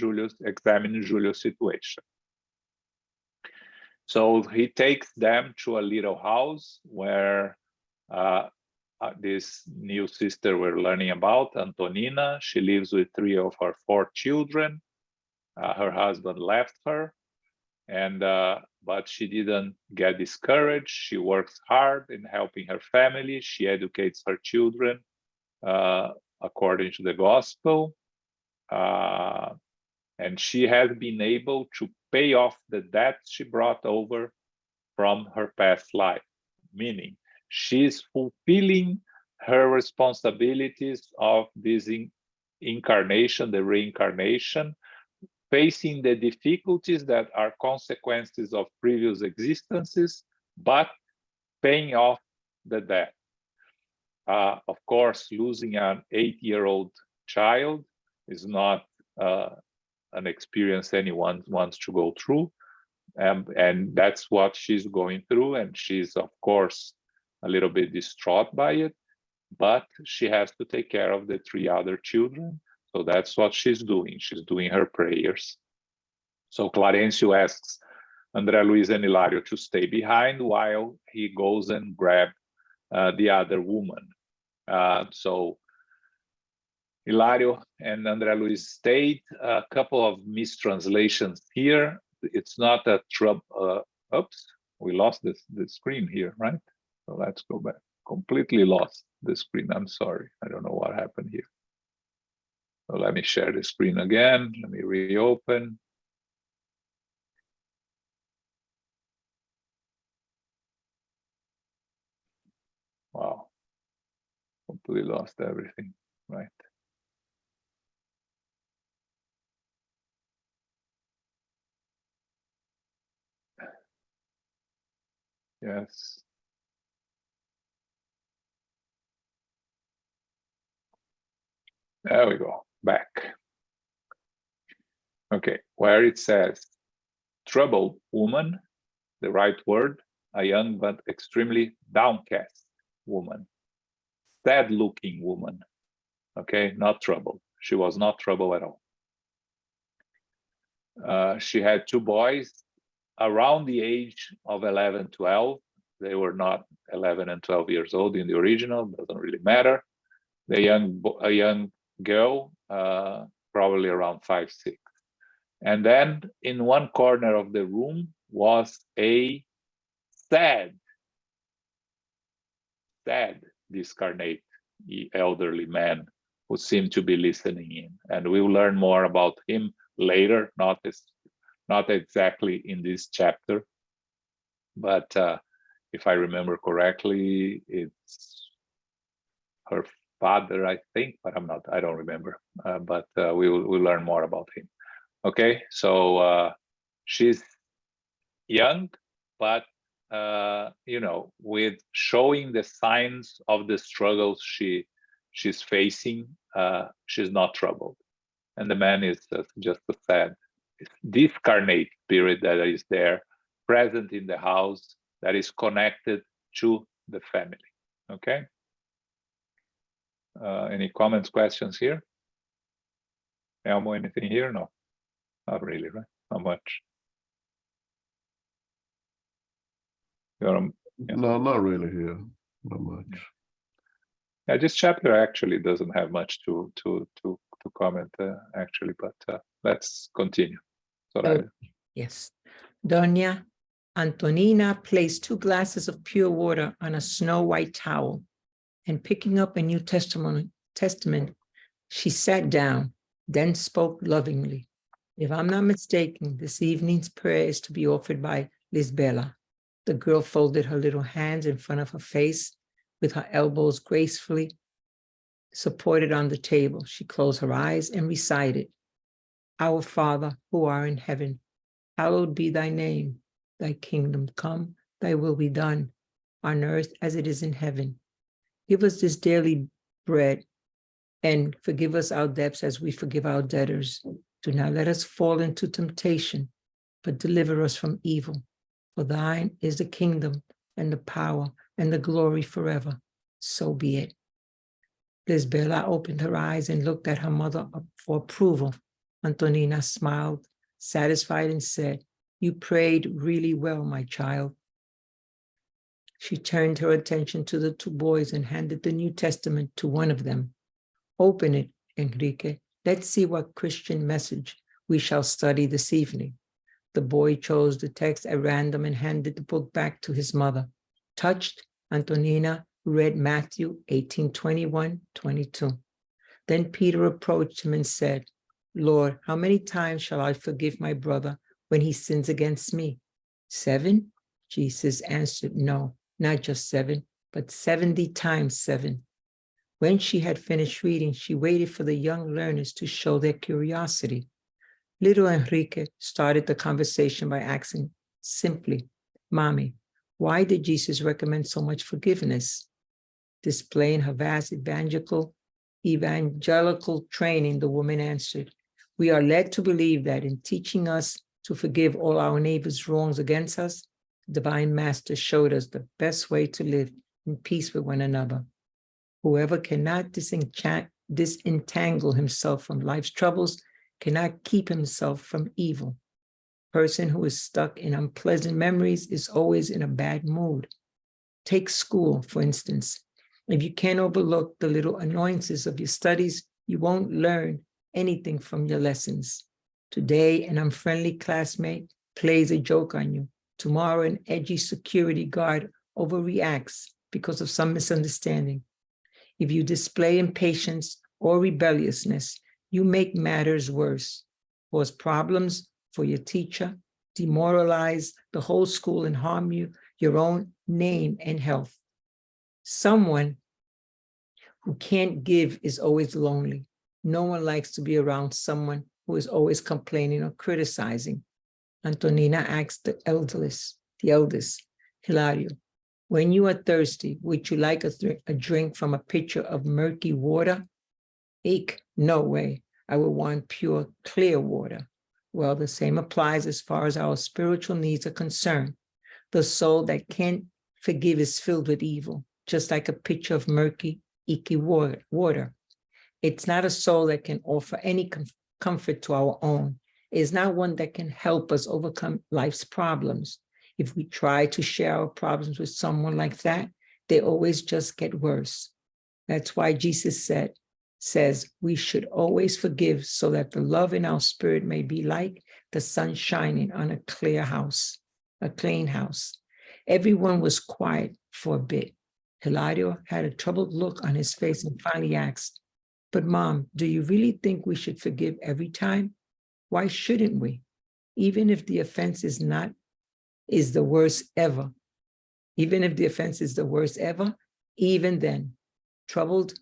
examine Julio's situation. So he takes them to a little house where this new sister we're learning about, Antonina, she lives with 3 of her 4 children. Her husband left her, and but she didn't get discouraged. She works hard in helping her family. She educates her children according to the gospel. And she has been able to pay off the debt she brought over from her past life, meaning she's fulfilling her responsibilities of this incarnation, the reincarnation, facing the difficulties that are consequences of previous existences, but paying off the debt. Of course, losing an 8-year-old child is not an experience anyone wants to go through. And that's what she's going through. And she's, of course, a little bit distraught by it, but she has to take care of the 3 other children. So that's what she's doing. She's doing her prayers. So Clarencio asks Andre Luiz and Hilario to stay behind while he goes and grab the other woman. So Hilario and Andre Luiz stayed. A couple of mistranslations here. It's not a trouble. Oops, we lost the screen here, right? So let's go back. Completely lost the screen. I'm sorry. I don't know what happened here. So let me share the screen again. Let me reopen. Wow. Completely lost everything, right? Yes. There we go, back. Okay, where it says, troubled woman, the right word, a young but extremely downcast woman, sad-looking woman, okay, not troubled. She was not troubled at all. She had 2 boys around the age of 11, 12. They were not 11 and 12 years old in the original, doesn't really matter. A young girl, probably around 5, 6. And then in one corner of the room was a sad dad, this carnate elderly man who seemed to be listening in. And we'll learn more about him later, not exactly in this chapter, but if I remember correctly, it's her father, I think, but I don't remember. But we'll learn more about him. Okay, so she's young, but with showing the signs of the struggles she's facing, she's not troubled. And the man is just a sad, discarnate spirit that is there, present in the house, that is connected to the family. Okay. Any comments, questions here? Elmo, anything here? No, not really, right? Not much. Yeah. No, not really here. Not much. Yeah, this chapter actually doesn't have much to comment, actually, but let's continue. Soraya. Yes. Doña Antonina placed 2 glasses of pure water on a snow-white towel, and picking up a New Testament, she sat down, then spoke lovingly. If I'm not mistaken, this evening's prayer is to be offered by Lisbela. The girl folded her little hands in front of her face with her elbows gracefully supported on the table. She closed her eyes and recited, Our Father, who art in heaven, hallowed be thy name. Thy kingdom come, thy will be done, on earth as it is in heaven. Give us this daily bread, and forgive us our debts as we forgive our debtors. Do not let us fall into temptation, but deliver us from evil. For thine is the kingdom and the power and the glory forever. So be it. Lisbela opened her eyes and looked at her mother for approval. Antonina smiled, satisfied, and said, You prayed really well, my child. She turned her attention to the 2 boys and handed the New Testament to one of them. Open it, Enrique. Let's see what Christian message we shall study this evening. The boy chose the text at random and handed the book back to his mother. Touched, Antonina read Matthew 18:21-22. Then Peter approached him and said, Lord, how many times shall I forgive my brother when he sins against me? 7? Jesus answered, No, not just 7, but 70 times 7. When she had finished reading, she waited for the young learners to show their curiosity. Little Enrique started the conversation by asking simply, Mommy, why did Jesus recommend so much forgiveness? Displaying her vast evangelical training, the woman answered, We are led to believe that in teaching us to forgive all our neighbors' wrongs against us, the Divine Master showed us the best way to live in peace with one another. Whoever cannot disentangle himself from life's troubles cannot keep himself from evil. A person who is stuck in unpleasant memories is always in a bad mood. Take school, for instance. If you can't overlook the little annoyances of your studies, you won't learn anything from your lessons. Today, an unfriendly classmate plays a joke on you. Tomorrow, an edgy security guard overreacts because of some misunderstanding. If you display impatience or rebelliousness, you make matters worse, cause problems for your teacher, demoralize the whole school, and harm your own name and health. Someone who can't give is always lonely. No one likes to be around someone who is always complaining or criticizing. Antonina asked the eldest, Hilario, when you are thirsty, would you like a drink from a pitcher of murky water? Eek, no way. I would want pure, clear water. Well, the same applies as far as our spiritual needs are concerned. The soul that can't forgive is filled with evil, just like a pitcher of murky, icky water. It's not a soul that can offer any comfort to our own. It is not one that can help us overcome life's problems. If we try to share our problems with someone like that, they always just get worse. That's why Jesus says we should always forgive so that the love in our spirit may be like the sun shining on a clean house. Everyone was quiet for a bit. Hilario had a troubled look on his face and finally asked, "But Mom, do you really think we should forgive every time? Why shouldn't we? Even if the offense is the worst ever. Even if the offense is the worst ever, even then." Troubled,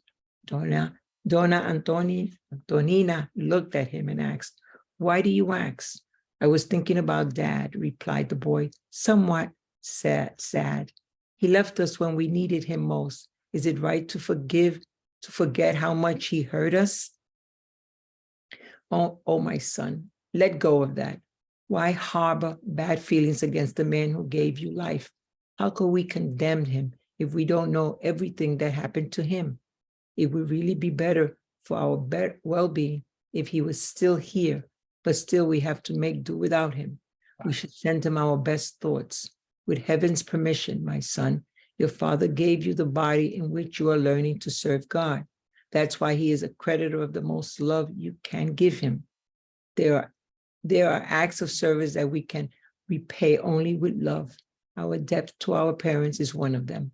Donna Antonina looked at him and asked, "Why do you ask?" "I was thinking about Dad," replied the boy, somewhat sad. "He left us when we needed him most. Is it right to forget how much he hurt us?" Oh, my son, let go of that. Why harbor bad feelings against the man who gave you life? How could we condemn him if we don't know everything that happened to him? It would really be better for our well-being if he was still here, but still we have to make do without him. We should send him our best thoughts. With heaven's permission, my son, your father gave you the body in which you are learning to serve God. That's why he is a creditor of the most love you can give him. There are acts of service that we can repay only with love. Our debt to our parents is one of them.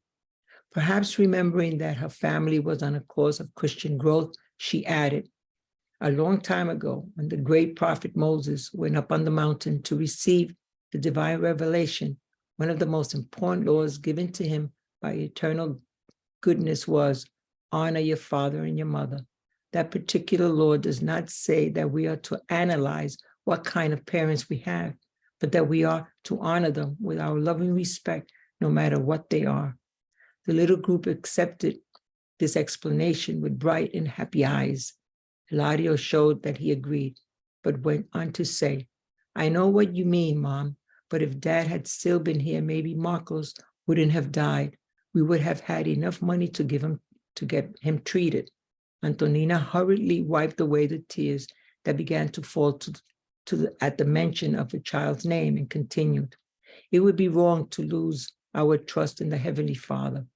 Perhaps remembering that her family was on a course of Christian growth, she added, "A long time ago, when the great prophet Moses went up on the mountain to receive the divine revelation, one of the most important laws given to him by eternal goodness was, honor your father and your mother. That particular law does not say that we are to analyze what kind of parents we have, but that we are to honor them with our loving respect, no matter what they are." The little group accepted this explanation with bright and happy eyes. Hilario showed that he agreed, but went on to say, "I know what you mean, Mom, but if Dad had still been here, maybe Marcos wouldn't have died. We would have had enough money to get him treated." Antonina hurriedly wiped away the tears that began to fall at the mention of the child's name and continued, "It would be wrong to lose our trust in the Heavenly Father.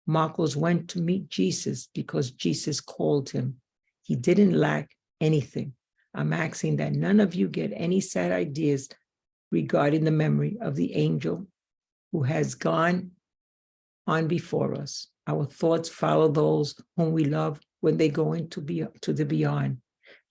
Marcos went to meet Jesus because Jesus called him. He didn't lack anything. I'm asking that none of you get any sad ideas regarding the memory of the angel who has gone on before us. Our thoughts follow those whom we love when they go to the beyond."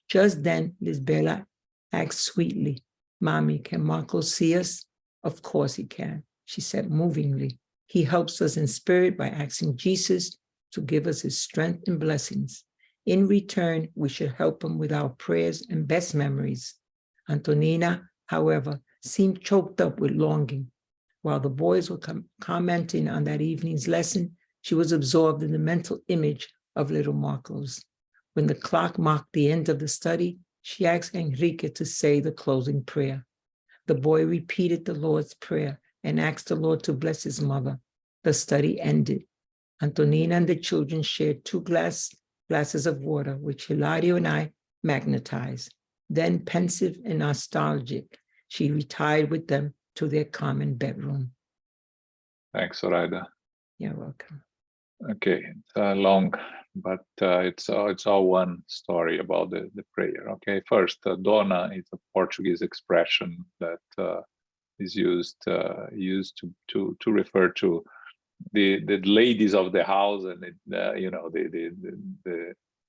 Just then, Lisbela asked sweetly, "Mommy, can Marcos see us?" "Of course he can," she said movingly. "He helps us in spirit by asking Jesus to give us his strength and blessings. In return, we should help him with our prayers and best memories." Antonina, however, seemed choked up with longing. While the boys were commenting on that evening's lesson, she was absorbed in the mental image of little Marcos. When the clock marked the end of the study, she asked Enrique to say the closing prayer. The boy repeated the Lord's Prayer and asked the Lord to bless his mother. The study ended. Antonina and the children shared 2 glasses of water, which Hilario and I magnetized. Then, pensive and nostalgic, she retired with them to their common bedroom. Thanks, Zoraida. You're welcome. Okay, it's long, but it's all one story about the prayer. Okay, first, dona is a Portuguese expression that is used to refer to the ladies of the house, and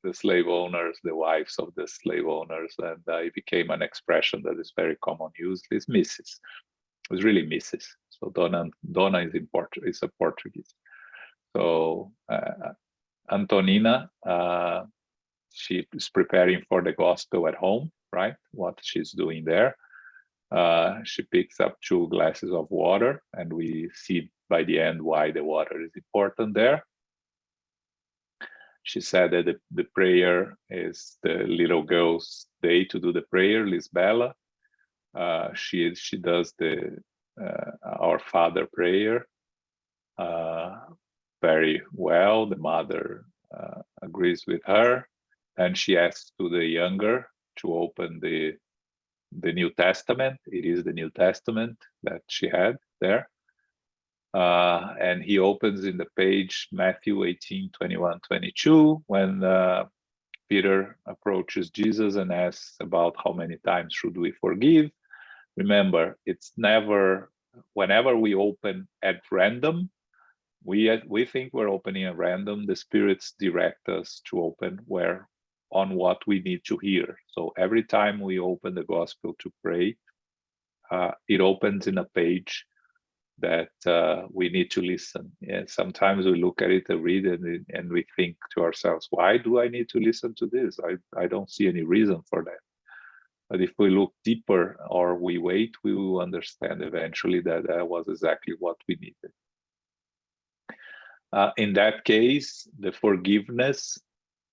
the slave owners, the wives of the slave owners, and it became an expression that is very common use. It's Mrs. It's really Mrs. So dona is a Portuguese. So Antonina, she is preparing for the gospel at home, right? What she's doing there. She picks up 2 glasses of water, and we see by the end why the water is important there. She said that the prayer is the little girl's day to do the prayer, Lisbela. She does the Our Father prayer very well. The mother agrees with her, and she asks to the younger to open the New Testament. It is the New Testament that she had there. And he opens in the page Matthew 18, 21, 22, when Peter approaches Jesus and asks about how many times should we forgive. Remember, it's never, whenever we open at random, We think we're opening at random. The spirits direct us to open on what we need to hear. So every time we open the gospel to pray, it opens in a page that we need to listen. And sometimes we look at it and read it, and we think to ourselves, why do I need to listen to this? I don't see any reason for that. But if we look deeper or we wait, we will understand eventually that that was exactly what we needed. In that case, the forgiveness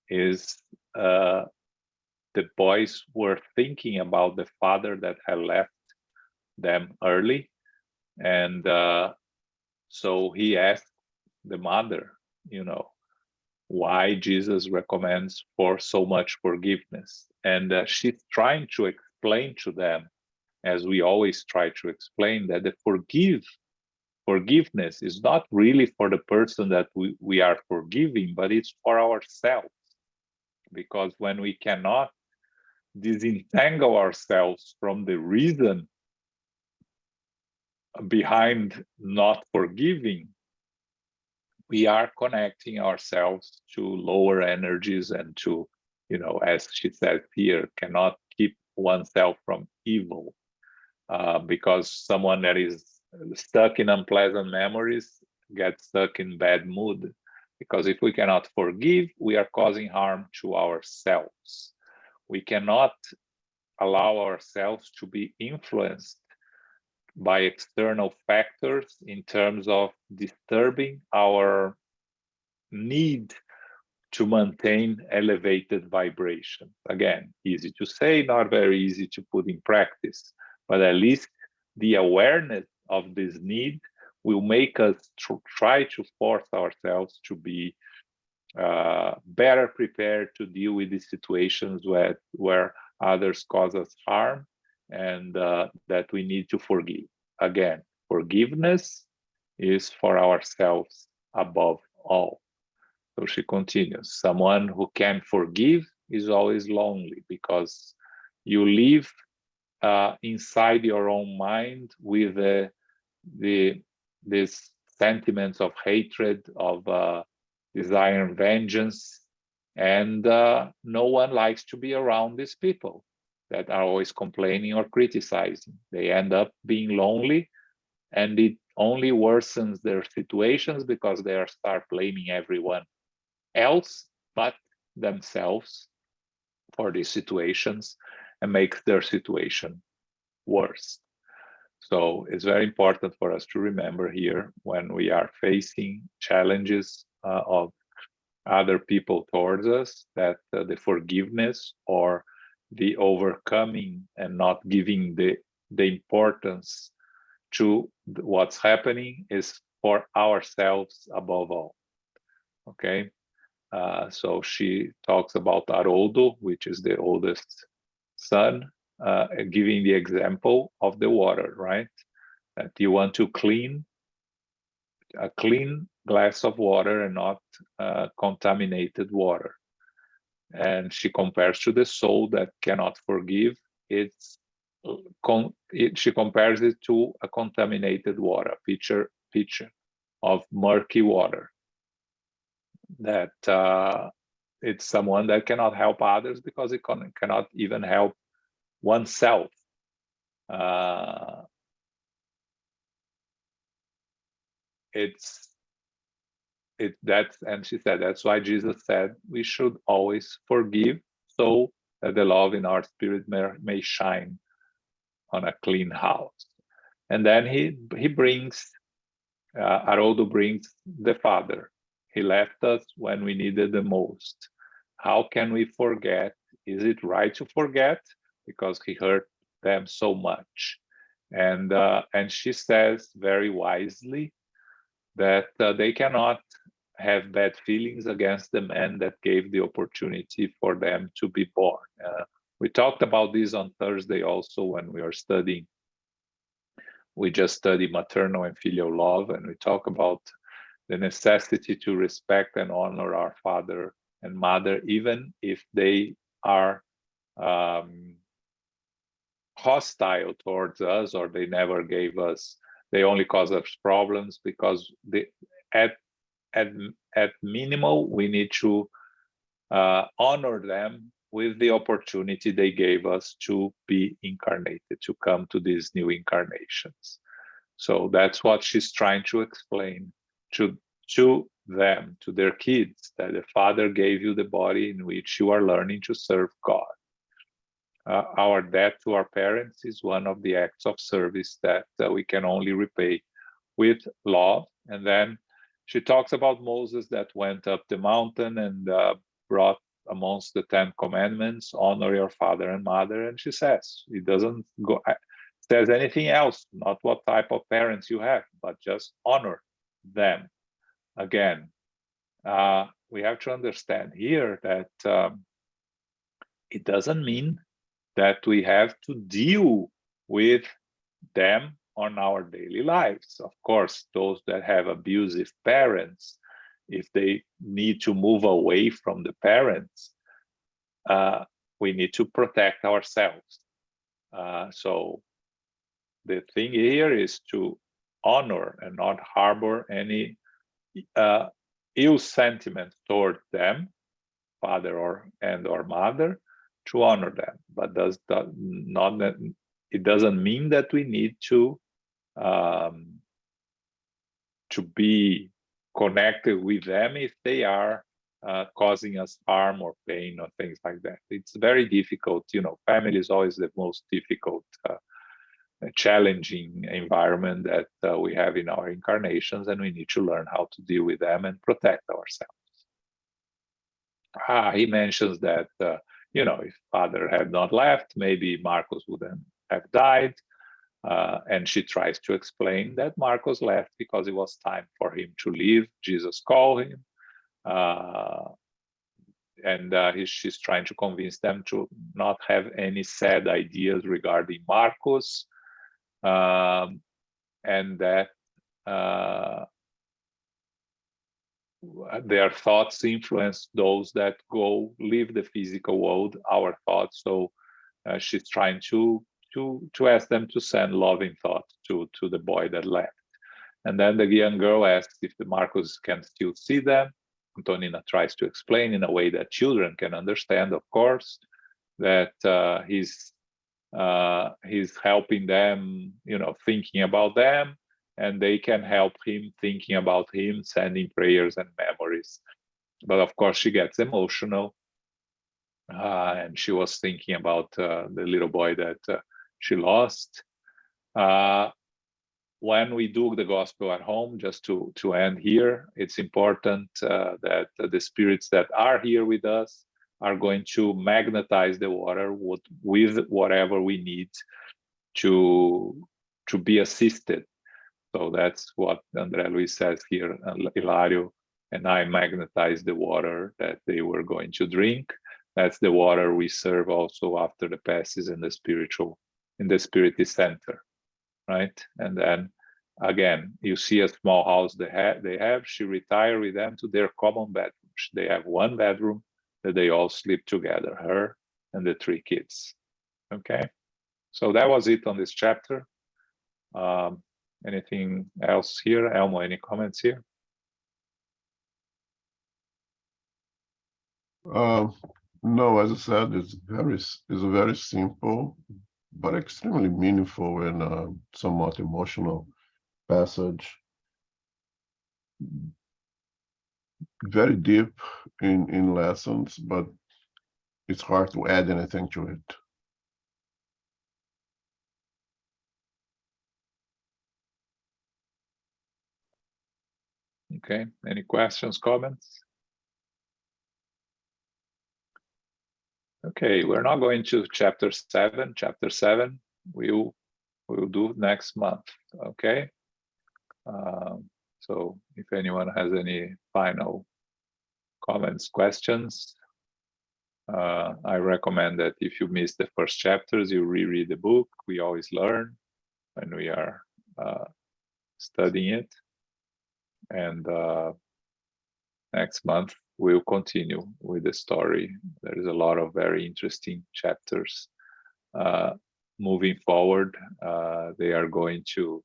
is the boys were thinking about the father that had left them early. And so he asked the mother, why Jesus recommends for so much forgiveness. And she's trying to explain to them, as we always try to explain, that the forgiveness is not really for the person that we are forgiving, but it's for ourselves. Because when we cannot disentangle ourselves from the reason behind not forgiving, we are connecting ourselves to lower energies and to, as she said here, cannot keep oneself from evil. Because someone that is stuck in unpleasant memories gets stuck in bad mood. Because if we cannot forgive, we are causing harm to ourselves. We cannot allow ourselves to be influenced by external factors in terms of disturbing our need to maintain elevated vibration. Again, easy to say, not very easy to put in practice, but at least the awareness of this need will make us try to force ourselves to be better prepared to deal with these situations where others cause us harm, and that we need to forgive. Again, forgiveness is for ourselves above all. So she continues, someone who can forgive is always lonely, because you live inside your own mind with these sentiments of hatred, of desire and vengeance, and no one likes to be around these people that are always complaining or criticizing. They end up being lonely, and it only worsens their situations because they start blaming everyone else but themselves for these situations, and makes their situation worse. So it's very important for us to remember here, when we are facing challenges of other people towards us, that the forgiveness or the overcoming and not giving the importance to what's happening is for ourselves above all. Okay, so she talks about Haroldo, which is the oldest son, giving the example of the water, right? That you want to clean a clean glass of water and not contaminated water. And she compares to the soul that cannot forgive. She compares it to a contaminated water, pitcher of murky water. That it's someone that cannot help others because it cannot even help oneself. And she said, that's why Jesus said we should always forgive, so that the love in our spirit may shine on a clean house. And then he brings, Haroldo brings the Father. He left us when we needed the most. How can we forget? Is it right to forget? Because he hurt them so much. And she says very wisely that they cannot have bad feelings against the man that gave the opportunity for them to be born. We talked about this on Thursday also when we were studying. We just studied maternal and filial love, and we talk about the necessity to respect and honor our father and mother, even if they are hostile towards us, or they never gave us, they only cause us problems, because at minimal, we need to honor them with the opportunity they gave us to be incarnated, to come to these new incarnations. So that's what she's trying to explain to them, to their kids, that the Father gave you the body in which you are learning to serve God. Our debt to our parents is one of the acts of service that we can only repay with love. And then she talks about Moses that went up the mountain and brought amongst the 10 commandments, honor your father and mother. And she says, it doesn't go says anything else, not what type of parents you have, but just honor them. Again, we have to understand here that it doesn't mean that we have to deal with them on our daily lives. Of course, those that have abusive parents, if they need to move away from the parents, we need to protect ourselves. So the thing here is to honor and not harbor any ill sentiment toward them, father or mother, to honor them. But it doesn't mean that we need to be connected with them if they are causing us harm or pain or things like that. It's very difficult. Family is always the most difficult, challenging environment that we have in our incarnations, and we need to learn how to deal with them and protect ourselves. He mentions that, if father had not left, maybe Marcos wouldn't have died. And she tries to explain that Marcos left because it was time for him to leave. Jesus called him. And she's trying to convince them to not have any sad ideas regarding Marcos, and that their thoughts influence those that go live the physical world, our thoughts. So she's trying to ask them to send loving thoughts to the boy that left. And then the young girl asks if the Marcos can still see them. Antonina tries to explain in a way that children can understand, of course, that he's helping them, thinking about them, and they can help him thinking about him, sending prayers and memories. But of course, she gets emotional, and she was thinking about the little boy that she lost. When we do the gospel at home, just to end here, it's important that the spirits that are here with us are going to magnetize the water with whatever we need to be assisted. So that's what Andre Luiz says here. Hilario and I magnetize the water that they were going to drink. That's the water we serve also after the passes in the Spirit center, right? And then again, you see a small house they have. She retired with them to their common bedrooms. They have one bedroom that they all sleep together, her and the 3 kids. Okay, so that was it on this chapter. Anything else here? Elmo, any comments here? No, as I said, it's a very simple but extremely meaningful and somewhat emotional passage. Very deep in lessons, but it's hard to add anything to it. Okay, any questions, comments? Okay, we're not going to chapter 7. Chapter 7 we'll do next month, okay? So if anyone has any final comments, questions, I recommend that if you miss the first chapters, you reread the book. We always learn when we are studying it. And next month, we'll continue with the story. There is a lot of very interesting chapters moving forward. They are going to,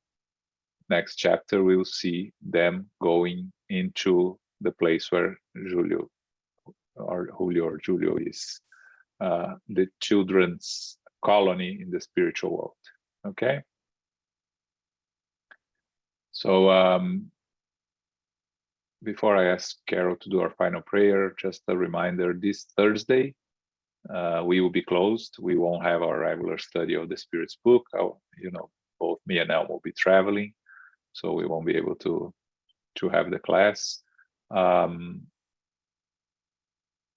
next chapter, we'll see them going into the place where Julio or Julio is, the children's colony in the spiritual world. Okay. So before I ask Carol to do our final prayer, just a reminder, this Thursday, we will be closed. We won't have our regular study of the Spirit's book. Both me and Elle will be traveling, so we won't be able to have the class.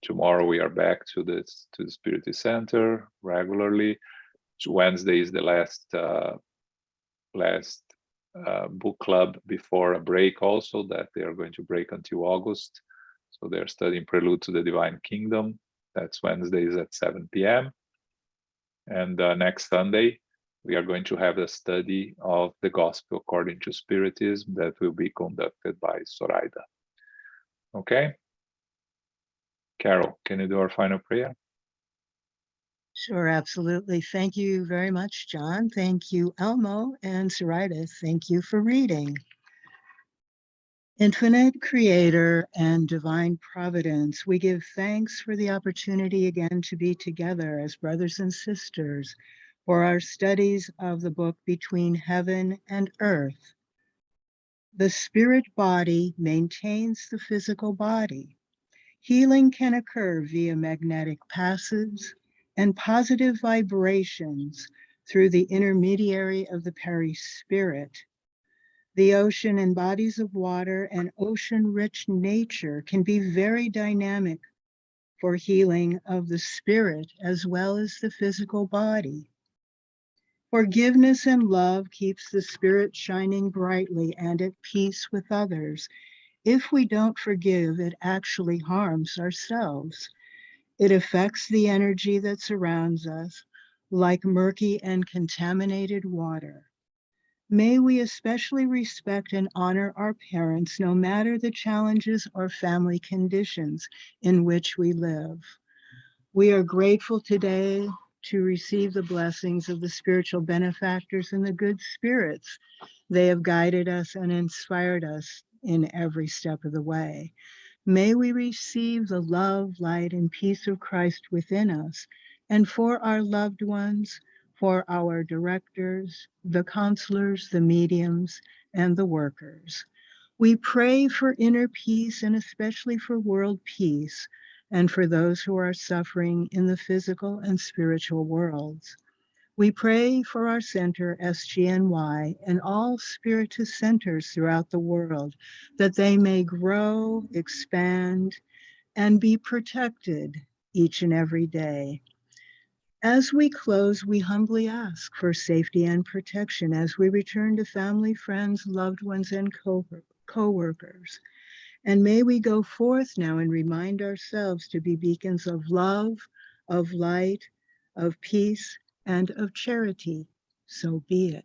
Tomorrow we are back to the Spirit Center regularly. Wednesday is the last book club before a break also, that they are going to break until August. So they're studying Prelude to the Divine Kingdom. That's Wednesdays at 7 p.m. And next Sunday, we are going to have a study of the Gospel according to Spiritism that will be conducted by Zoraida. Okay? Carol, can you do our final prayer? Sure, absolutely. Thank you very much, John. Thank you, Elmo and Zoraida. Thank you for reading. Infinite Creator and Divine Providence, we give thanks for the opportunity again to be together as brothers and sisters for our studies of the book Between Heaven and Earth. The spirit body maintains the physical body. Healing can occur via magnetic passes and positive vibrations through the intermediary of the perispirit. The ocean and bodies of water and ocean-rich nature can be very dynamic for healing of the spirit as well as the physical body. Forgiveness and love keeps the spirit shining brightly and at peace with others. If we don't forgive, it actually harms ourselves. It affects the energy that surrounds us, like murky and contaminated water. May we especially respect and honor our parents, no matter the challenges or family conditions in which we live. We are grateful today to receive the blessings of the spiritual benefactors and the good spirits. They have guided us and inspired us in every step of the way. May we receive the love, light, and peace of Christ within us, and for our loved ones, for our directors, the counselors, the mediums, and the workers. We pray for inner peace and especially for world peace, and for those who are suffering in the physical and spiritual worlds. We pray for our center, SGNY, and all Spiritist centers throughout the world, that they may grow, expand, and be protected each and every day. As we close, we humbly ask for safety and protection as we return to family, friends, loved ones, and co-workers. And may we go forth now and remind ourselves to be beacons of love, of light, of peace, and of charity. So be it.